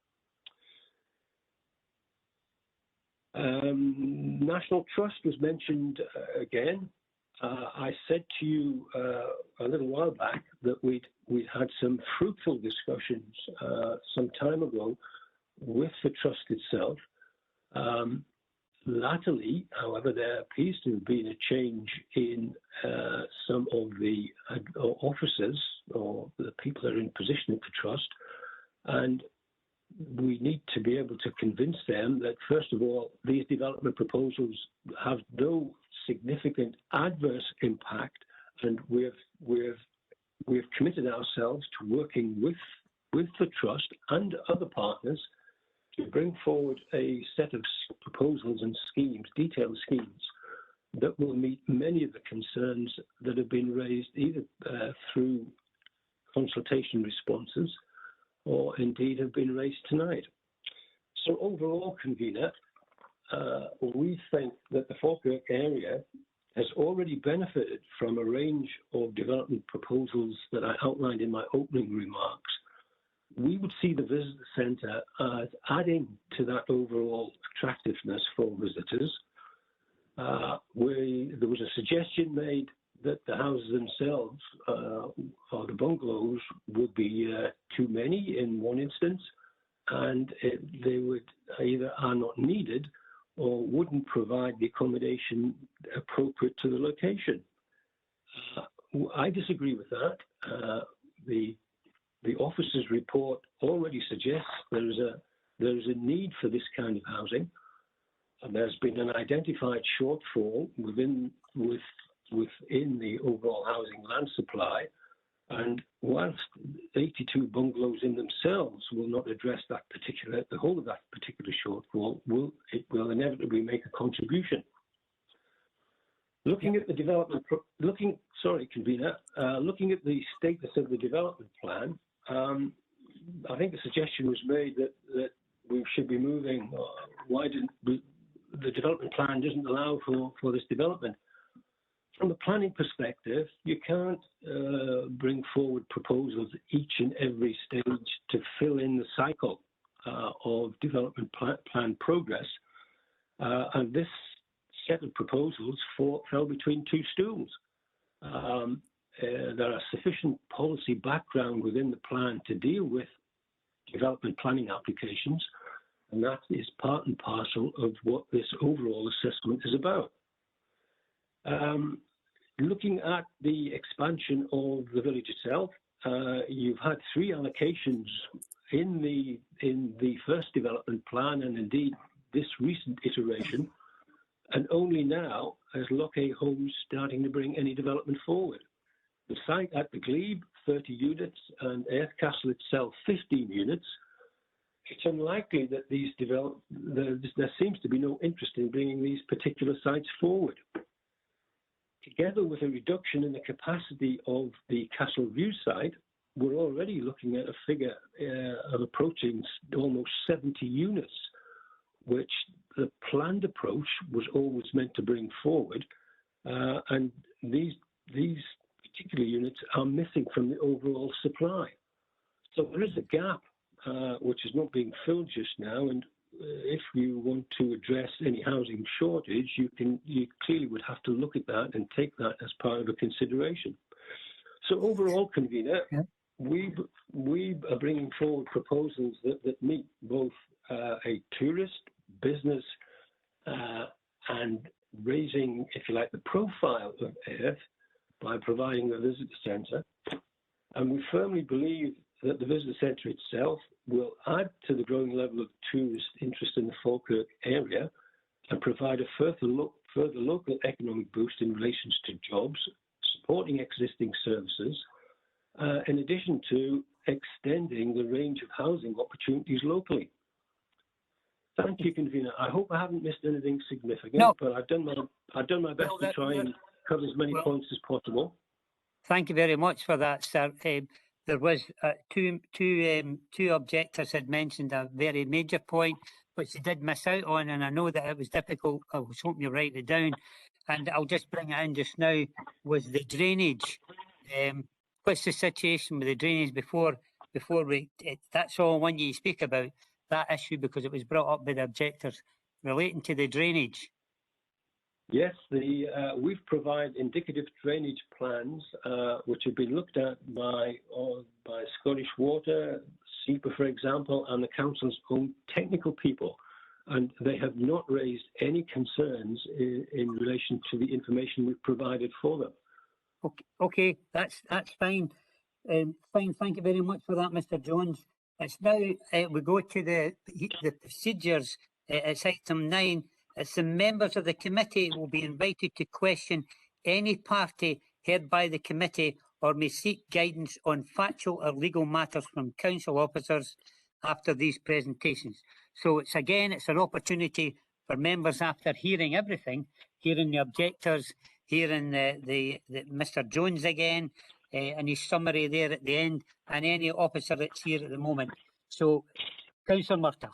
National Trust was mentioned again. I said to you a little while back that we'd had some fruitful discussions some time ago with the trust itself. Latterly, however, there appears to have been a change in some of the officers or the people that are in position at the trust, and we need to be able to convince them that, first of all, these development proposals have no significant adverse impact, and we've committed ourselves to working with the trust and other partners to bring forward a set of proposals and schemes, detailed schemes, that will meet many of the concerns that have been raised either through consultation responses or indeed have been raised tonight. So overall, Convener, we think that the Falkirk area has already benefited from a range of development proposals that I outlined in my opening remarks. We would see the visitor centre as adding to that overall attractiveness for visitors. There was a suggestion made that the houses themselves, or the bungalows, would be too many in one instance, and they would either are not needed or wouldn't provide the accommodation appropriate to the location. I disagree with that. The officer's report already suggests there is a need for this kind of housing, and there's been an identified shortfall within the overall housing land supply. And whilst 82 bungalows in themselves will not address the whole of that particular shortfall, it will inevitably make a contribution. Looking at the development, Convener, looking at the status of the development plan, I think the suggestion was made that we should be moving. Why didn't the development plan doesn't allow for this development? From a planning perspective, you can't bring forward proposals each and every stage to fill in the cycle of development plan progress. And this set of proposals fell between two stools. There are sufficient policy background within the plan to deal with development planning applications, and that is part and parcel of what this overall assessment is about. Looking at the expansion of the village itself, you've had 3 allocations in the first development plan, and indeed this recent iteration, and only now is Lockhay Homes starting to bring any development forward. The site at the Glebe, 30 units, and Airth Castle itself, 15 units. It's unlikely that these there seems to be no interest in bringing these particular sites forward. Together with a reduction in the capacity of the Castle View site, we're already looking at a figure of approaching almost 70 units, which the planned approach was always meant to bring forward. And these particular units are missing from the overall supply. So there is a gap which is not being filled just now, and if you want to address any housing shortage, you clearly would have to look at that and take that as part of a consideration. So overall, Convener, we are bringing forward proposals that meet both a tourist, business, and raising, if you like, the profile of Airth by providing a visitor centre. And we firmly believe that the visitor centre itself will add to the growing level of tourist interest in the Falkirk area and provide a further local economic boost in relation to jobs, supporting existing services, in addition to extending the range of housing opportunities locally. Thank you, Convener. I hope I haven't missed anything significant, but I've done my best to try and cover as many points as possible. Thank you very much for that, sir. There was two objectors had mentioned a very major point, which they did miss out on, and I know that it was difficult. I was hoping you write it down, and I'll just bring it in just now. Was the drainage? What's the situation with the drainage before we? That's all when you speak about that issue, because it was brought up by the objectors relating to the drainage. Yes, we've provided indicative drainage plans, which have been looked at by Scottish Water, SEPA, for example, and the council's own technical people, and they have not raised any concerns in relation to the information we've provided for them. Okay, that's fine. Fine, thank you very much for that, Mr. Jones. It's now we go to the procedures. It's item 9. It's the members of the committee will be invited to question any party heard by the committee or may seek guidance on factual or legal matters from council officers after these presentations. So it's an opportunity for members, after hearing everything, hearing the objectors, hearing the Mr. Jones again, and his summary there at the end, and any officer that's here at the moment. So, Councillor Murtagh.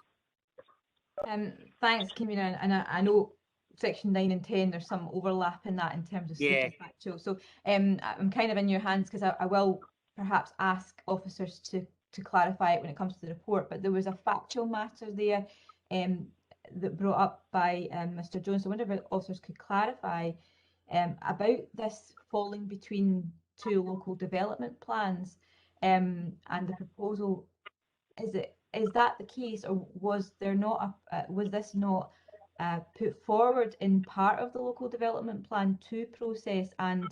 Thanks, convener. And I know section 9 and 10, there's some overlap in that in terms of factual. So I'm kind of in your hands, because I will perhaps ask officers to clarify it when it comes to the report. But there was a factual matter there that brought up by Mr. Jones. So I wonder if officers could clarify about this falling between two local development plans and the proposal. Is that the case, or was there not was this not put forward in part of the local development plan 2 process, and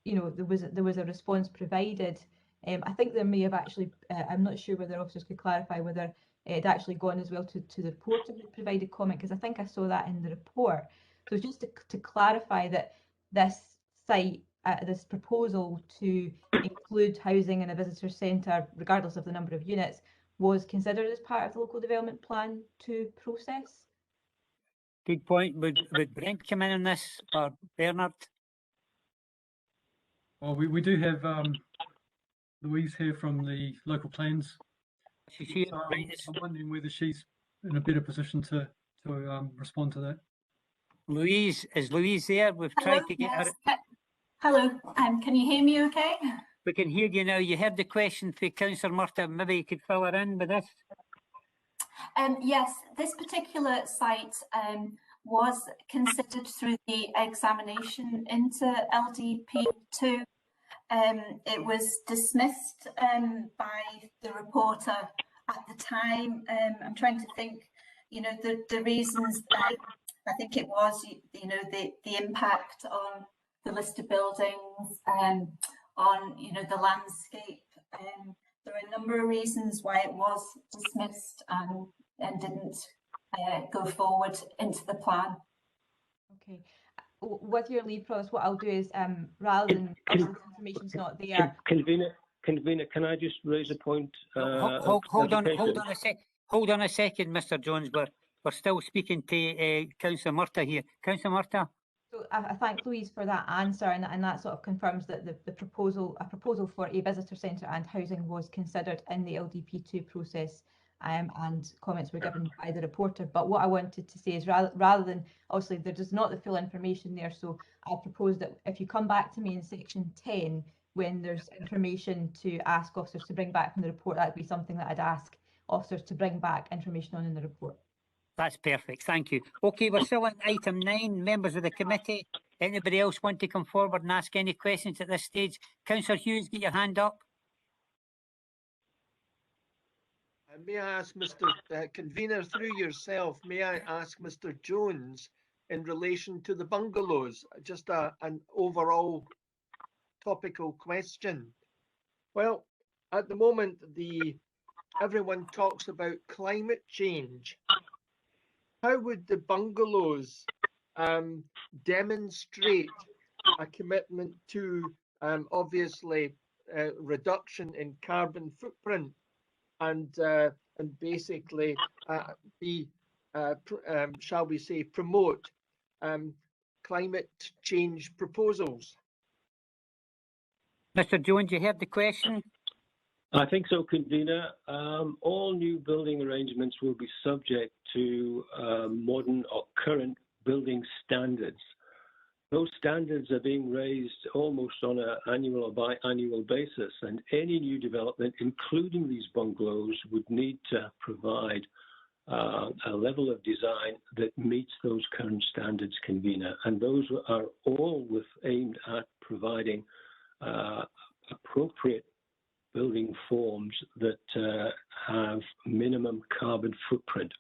you know, there was a response provided? I think there may have actually, I'm not sure whether officers could clarify whether it had actually gone as well to the reporter who provided comment, because I think I saw that in the report. So just to clarify that this site, this proposal to include housing in a visitor centre, regardless of the number of units, was considered as part of the local development plan 2 process. Good point. Would Brent come in on this, or Bernard? Well, we do have Louise here from the local plans. She's here. So I'm wondering whether she's in a better position to respond to that. Louise, is Louise there? We've tried to get her. Hello, can you hear me okay? We can hear you now. You heard the question for Councillor Murtagh. Maybe you could fill her in with this. Yes, this particular site was considered through the examination into LDP2. It was dismissed by the reporter at the time. I'm trying to think, you know, the reasons. I think it was, you know, the impact on the listed buildings, on, you know, the landscape. There are a number of reasons why it was dismissed and didn't go forward into the plan. Okay. With your leave process, what I'll do is, rather than this information's not there. Convener, can I just raise a point? Hold on a second, Mr. Jones. We're still speaking to Councillor Murtagh here. Councillor Murtagh. So I thank Louise for that answer, and that sort of confirms that a proposal for a visitor centre and housing was considered in the LDP2 process, and comments were given by the reporter. But what I wanted to say is, rather than, obviously there is not the full information there, so I propose that if you come back to me in section 10 when there's information to ask officers to bring back from the report, that would be something that I'd ask officers to bring back information on in the report. That's perfect, thank you. Okay, we're still on item 9, members of the committee. Anybody else want to come forward and ask any questions at this stage? Councillor Hughes, get your hand up. May I ask Mr. Convener, through yourself, may I ask Mr. Jones in relation to the bungalows, just an overall topical question? Well, at the moment, everyone talks about climate change. How would the bungalows demonstrate a commitment to obviously reduction in carbon footprint and basically shall we say, promote climate change proposals? Mr. Jones, you heard the question? I think so, Convener. All new building arrangements will be subject to modern or current building standards. Those standards are being raised almost on an annual or biannual basis, and any new development, including these bungalows, would need to provide a level of design that meets those current standards, convener. And those are all aimed at providing appropriate building forms that have minimum carbon footprint.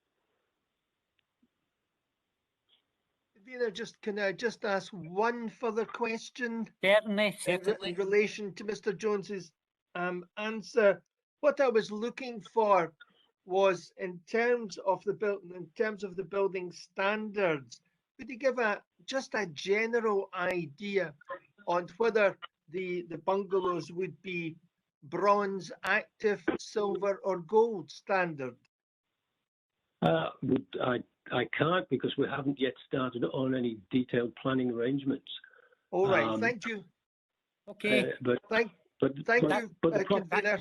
Convener, can I just ask one further question? Certainly. In relation to Mr. Jones's answer. What I was looking for was in terms of the building standards. Could you give just a general idea on whether the bungalows would be bronze, active, silver, or gold standard? I can't, because we haven't yet started on any detailed planning arrangements. All right, thank you. Okay. Thank you, Convener.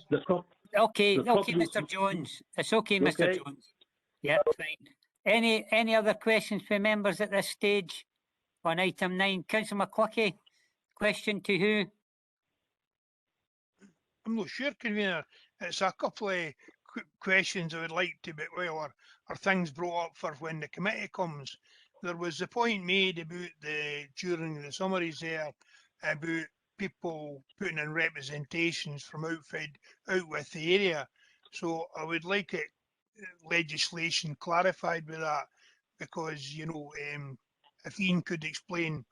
Okay, Mr. Jones. It's okay, Mr. Jones. Yeah, fine. Any other questions for members at this stage on item 9? Councillor McCluckie, question to who? I'm not sure, Convener. It's a couple of questions I would like to be, or things brought up for when the committee comes. There was a point made about during the summaries there about people putting in representations from out with the area. So I would like it legislation clarified with that, because if Ian could explain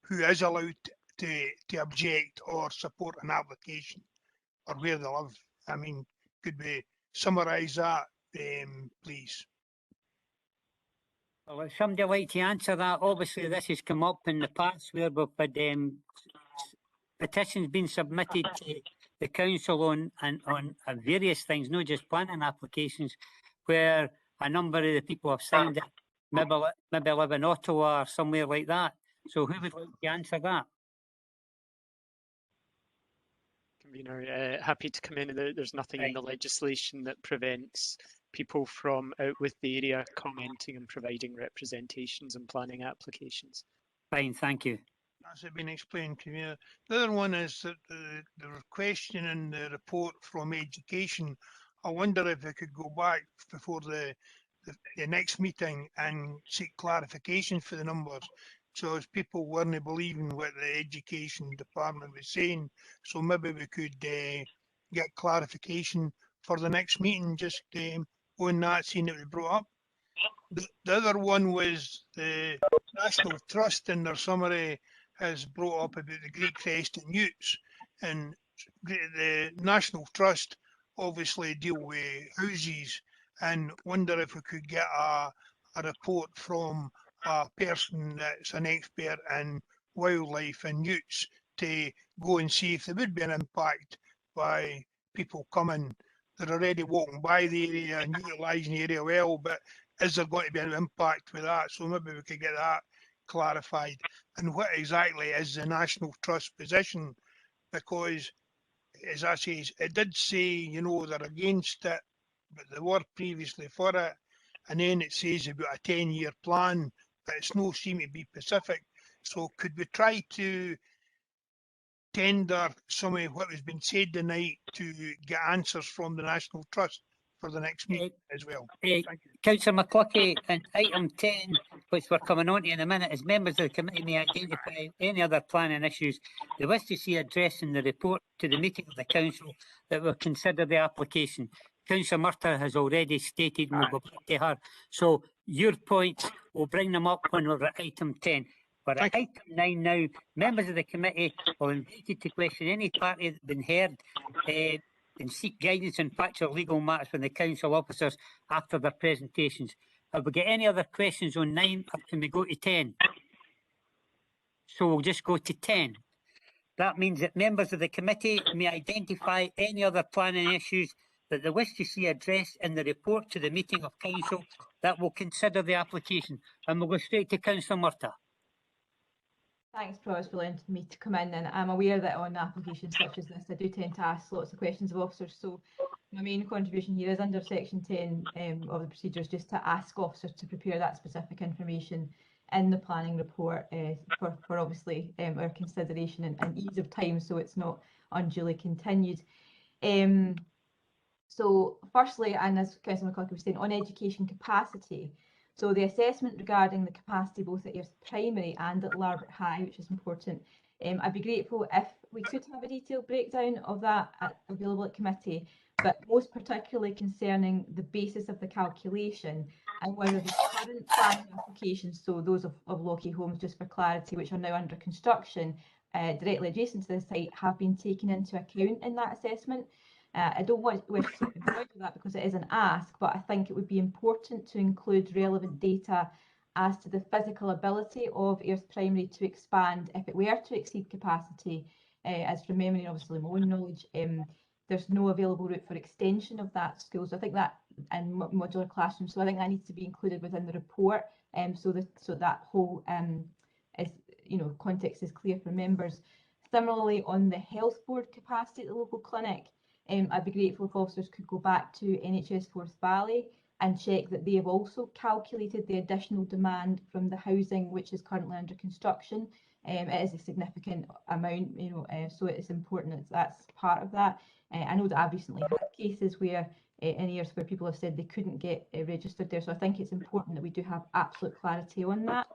who is allowed to object or support an application or where they live. I mean, could we summarise that, please? Well, if somebody would like to answer that, obviously this has come up in the past where we've had petitions being submitted to the council on various things, not just planning applications, where a number of the people have signed it, maybe live in Ottawa or somewhere like that. So who would like to answer that? Convener, happy to come in. There's nothing in the legislation that prevents people from out with the area commenting and providing representations and planning applications. Fine, thank you. As it's been explained, Convener. The other one is that the question in the report from Education. I wonder if I could go back before the next meeting and seek clarification for the numbers. So as people weren't believing what the Education Department was saying, so maybe we could get clarification for the next meeting, just on that, seeing it was brought up. The other one was the National Trust in their summary has brought up about the Great Crest and Utes, and the National Trust obviously deal with houses, and wonder if we could get a report from a person that's an expert in wildlife and utes to go and see if there would be an impact by people coming. They're already walking by the area and utilising the area well, but is there going to be an impact with that? So maybe we could get that clarified. And what exactly is the National Trust position? Because, as I say, it did say, they're against it, but they were previously for it. And then it says about a 10-year plan, but it's no seem to be specific. So could we try to tender some of what has been said tonight to get answers from the National Trust for the next meeting as well? Thank you. Councillor McCluckie, and item 10, which we're coming on to in a minute, as members of the committee may identify any other planning issues they wish to see addressed in the report to the meeting of the council that will consider the application. Councillor Murtagh has already stated, and we'll go back to her. So your points, we'll bring them up when we're at item 10. But at item 9 now, members of the committee are invited to question any party that's been heard and seek guidance on factual legal matters from the council officers after their presentations. Have we got any other questions on 9, or can we go to 10? So we'll just go to 10. That means that members of the committee may identify any other planning issues that they wish to see addressed in the report to the meeting of council that will consider the application. And we'll go straight to Councillor Murtagh. Thanks, Provost, for allowing me to come in, and I'm aware that on applications such as this I do tend to ask lots of questions of officers, so my main contribution here is under section 10 of the procedures, just to ask officers to prepare that specific information in the planning report for obviously our consideration and ease of time, so it's not unduly continued. So firstly, and as Councillor McCulloch was saying, on education capacity, so the assessment regarding the capacity both at Ayres Primary and at Larbert High, which is important, I'd be grateful if we could have a detailed breakdown of that available at committee, but most particularly concerning the basis of the calculation and whether the current planning applications, so those of Lochie Homes, just for clarity, which are now under construction, directly adjacent to the site, have been taken into account in that assessment. I don't wish to avoid that because it is an ask, but I think it would be important to include relevant data as to the physical ability of Ayres Primary to expand if it were to exceed capacity. As from memory, obviously my own knowledge, there's no available route for extension of that school. So I think that, and modular classrooms, so I think that needs to be included within the report, so that whole is, context is clear for members. Similarly, on the health board capacity at the local clinic, I'd be grateful if officers could go back to NHS Forth Valley and check that they have also calculated the additional demand from the housing which is currently under construction. It is a significant amount, so it is important that that's part of that. I know that I've recently had cases where in Ayres where people have said they couldn't get registered there, so I think it's important that we do have absolute clarity on that.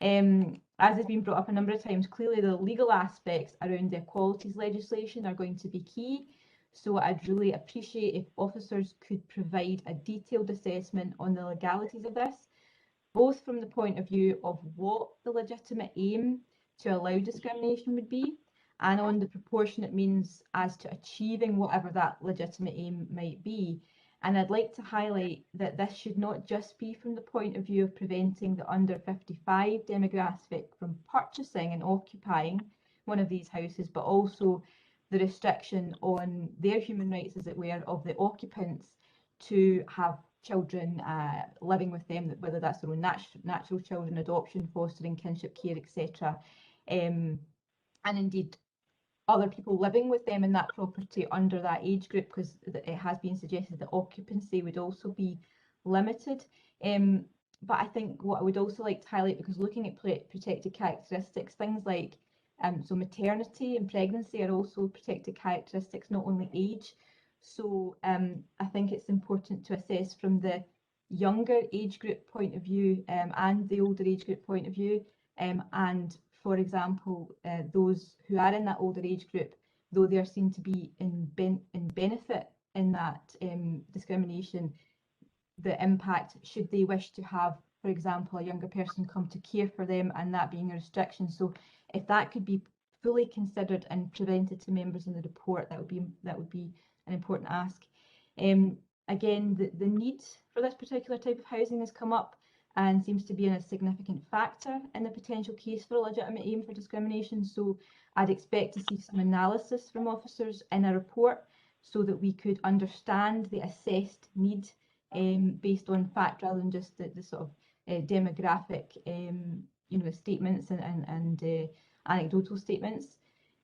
As has been brought up a number of times, clearly the legal aspects around the equalities legislation are going to be key. So I'd really appreciate if officers could provide a detailed assessment on the legalities of this, both from the point of view of what the legitimate aim to allow discrimination would be, and on the proportionate means as to achieving whatever that legitimate aim might be. And I'd like to highlight that this should not just be from the point of view of preventing the under 55 demographic from purchasing and occupying one of these houses, but also the restriction on their human rights, as it were, of the occupants to have children living with them, whether that's their own natural children, adoption, fostering, kinship care, etc. And indeed other people living with them in that property under that age group, because it has been suggested that occupancy would also be limited. But I think what I would also like to highlight, because looking at protected characteristics, things like so maternity and pregnancy are also protected characteristics, not only age. So I think it's important to assess from the younger age group point of view and the older age group point of view. And for example, those who are in that older age group, though they are seen to be in benefit in that discrimination, the impact should they wish to have, for example, a younger person come to care for them, and that being a restriction. So if that could be fully considered and presented to members in the report, that would be an important ask. Again, the need for this particular type of housing has come up and seems to be a significant factor in the potential case for a legitimate aim for discrimination. So I'd expect to see some analysis from officers in a report so that we could understand the assessed need based on fact rather than just the sort of demographic statements and anecdotal statements.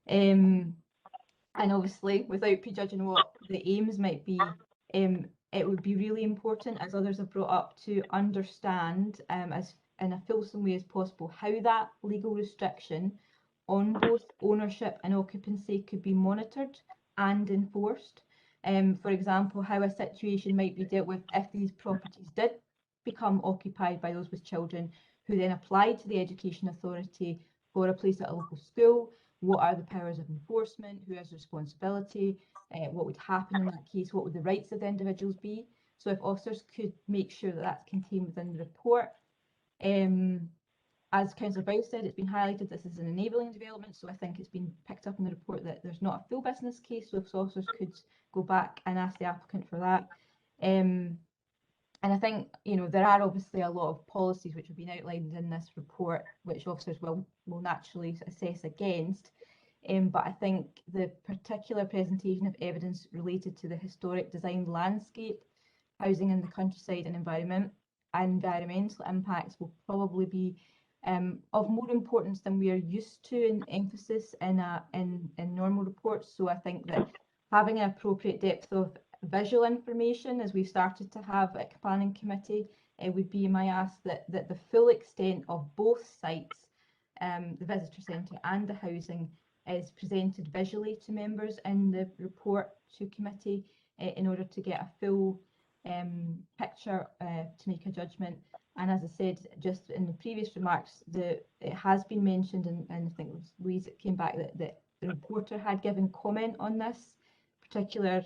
And obviously, without prejudging what the aims might be, it would be really important, as others have brought up, to understand as in a fulsome way as possible how that legal restriction on both ownership and occupancy could be monitored and enforced. For example, how a situation might be dealt with if these properties did become occupied by those with children who then applied to the Education Authority for a place at a local school. What are the powers of enforcement? Who has responsibility? What would happen in that case? What would the rights of the individuals be? So if officers could make sure that that's contained within the report. As Councillor Bowe said, it's been highlighted this is an enabling development, so I think it's been picked up in the report that there's not a full business case, so if officers could go back and ask the applicant for that. And I think, there are obviously a lot of policies which have been outlined in this report, which officers will naturally assess against. But I think the particular presentation of evidence related to the historic design landscape, housing in the countryside and environmental impacts will probably be of more importance than we are used to in emphasis in normal reports. So I think that having an appropriate depth of visual information, as we've started to have at Planning Committee, would be my ask that the full extent of both sites, the visitor centre and the housing, is presented visually to members in the report to committee, in order to get a full picture to make a judgment. And as I said just in the previous remarks, it has been mentioned, and I think it was Louise that came back, that the reporter had given comment on this particular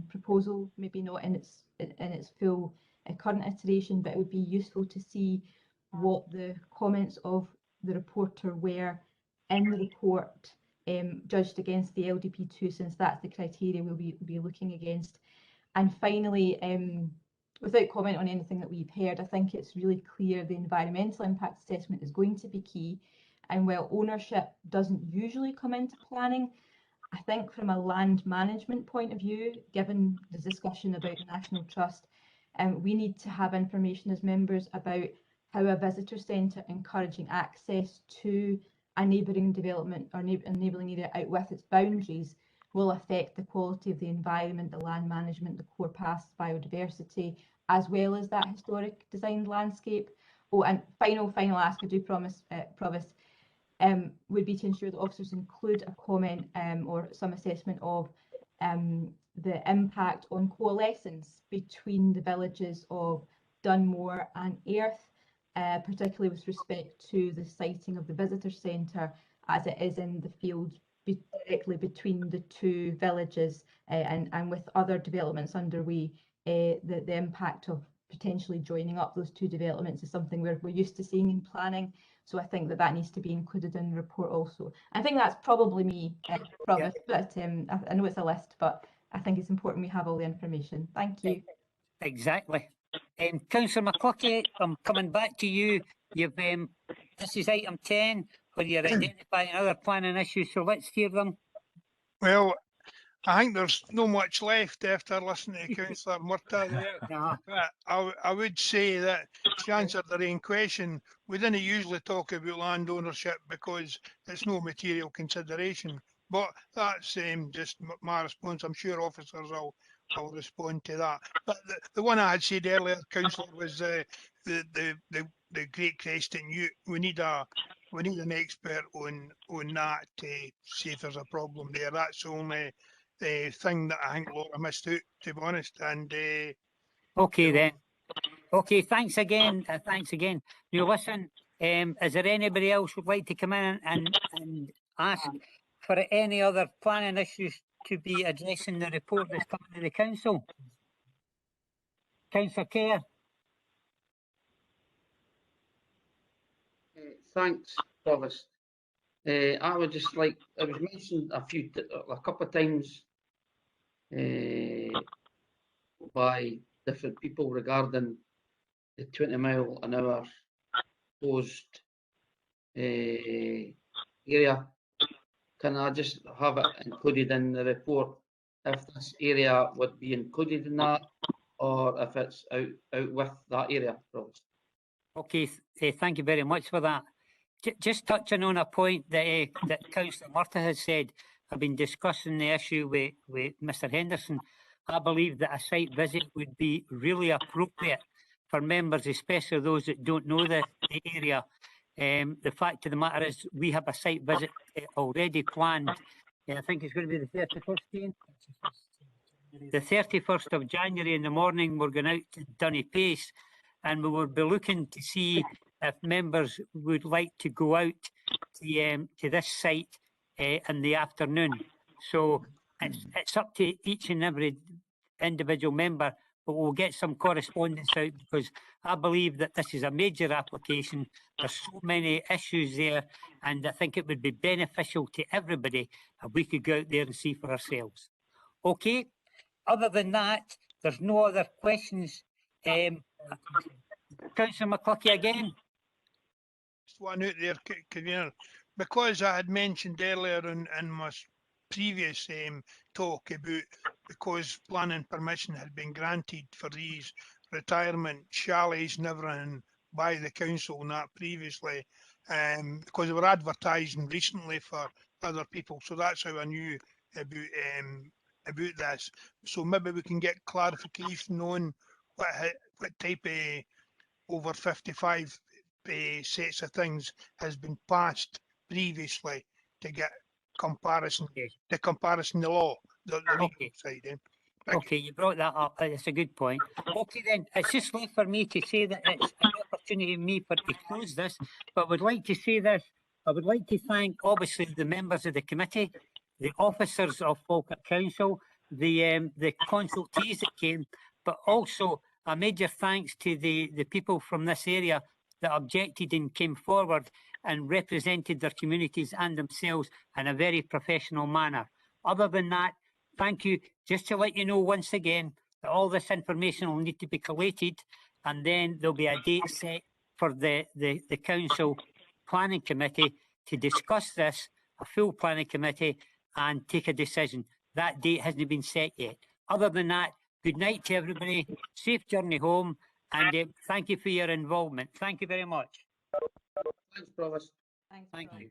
proposal, maybe not in its full current iteration, but it would be useful to see what the comments of the reporter were in the report judged against the LDP2, since that's the criteria we'll be looking against. And finally, without comment on anything that we've heard, I think it's really clear the environmental impact assessment is going to be key. And while ownership doesn't usually come into planning, I think from a land management point of view, given the discussion about National Trust, we need to have information as members about how a visitor centre encouraging access to a neighbouring development or enabling area out with its boundaries will affect the quality of the environment, the land management, the core paths, biodiversity, as well as that historic designed landscape. Oh, and final ask, I do promise, Provost, would be to ensure that officers include a comment or some assessment of the impact on coalescence between the villages of Dunmore and Airth, particularly with respect to the siting of the visitor centre, as it is in the field directly between the two villages, and with other developments underway, the impact of potentially joining up those two developments is something we're used to seeing in planning. So I think that needs to be included in the report also. I think that's probably me, Provost, but I know it's a list, but I think it's important we have all the information. Thank you. Exactly. Councillor McCluskey, I'm coming back to you. You've this is item 10, where you're identifying other planning issues, so let's hear them. Well, I think there's no much left after listening to Councillor Murtagh there. But I would say that she answered the main question. We didn't usually talk about land ownership because it's no material consideration. But that's just my response. I'm sure officers will respond to that. But the one I had said earlier, Councillor, was the Great Crescent Ute. We need an expert on that to see if there's a problem there. That's the only thing that I think Laura missed out, to be honest. And okay then. Okay, thanks again. Thanks again. Now listen, is there anybody else who'd like to come in and ask for any other planning issues to be addressed in the report that's coming to the council? Councillor Kerr. Thanks, Provost. I would just like, it was mentioned a couple of times by different people regarding the 20-mile-an-hour closed area. Can I just have it included in the report if this area would be included in that, or if it's out with that area, Provost? Okay, thank you very much for that. Just touching on a point that Councillor Murtagh has said, I've been discussing the issue with Mr Henderson. I believe that a site visit would be really appropriate for members, especially those that don't know the area. The fact of the matter is we have a site visit already planned. I think it's going to be the 31st, Jane? The 31st of January in the morning, we're going out to Dunny Pace, and we will be looking to see if members would like to go out to this site in the afternoon. So it's up to each and every individual member, but we'll get some correspondence out, because I believe that this is a major application. There's so many issues there, and I think it would be beneficial to everybody if we could go out there and see for ourselves. Okay, other than that, there's no other questions. Councillor McCluskey again. Just one out there, Convener. Because I had mentioned earlier in my previous talk about, because planning permission had been granted for these retirement chalets and everything by the council and that previously, because they were advertising recently for other people, so that's how I knew about this. So maybe we can get clarification on what type of over 55 sets of things has been passed previously to get comparison, the law, the legal side. Okay, you brought that up. It's a good point. Okay, then it's just left for me to say that it's an opportunity for me to close this, but I would like to say this. I would like to thank, obviously, the members of the committee, the officers of Falkirk Council, the consultees that came, but also a major thanks to the people from this area that objected and came forward and represented their communities and themselves in a very professional manner. Other than that, thank you. Just to let you know once again that all this information will need to be collated, and then there'll be a date set for the council planning committee to discuss this, a full planning committee, and take a decision. That date hasn't been set yet. Other than that, good night to everybody, safe journey home, and thank you for your involvement. Thank you very much. Thanks, Provost. Thanks, Thank you.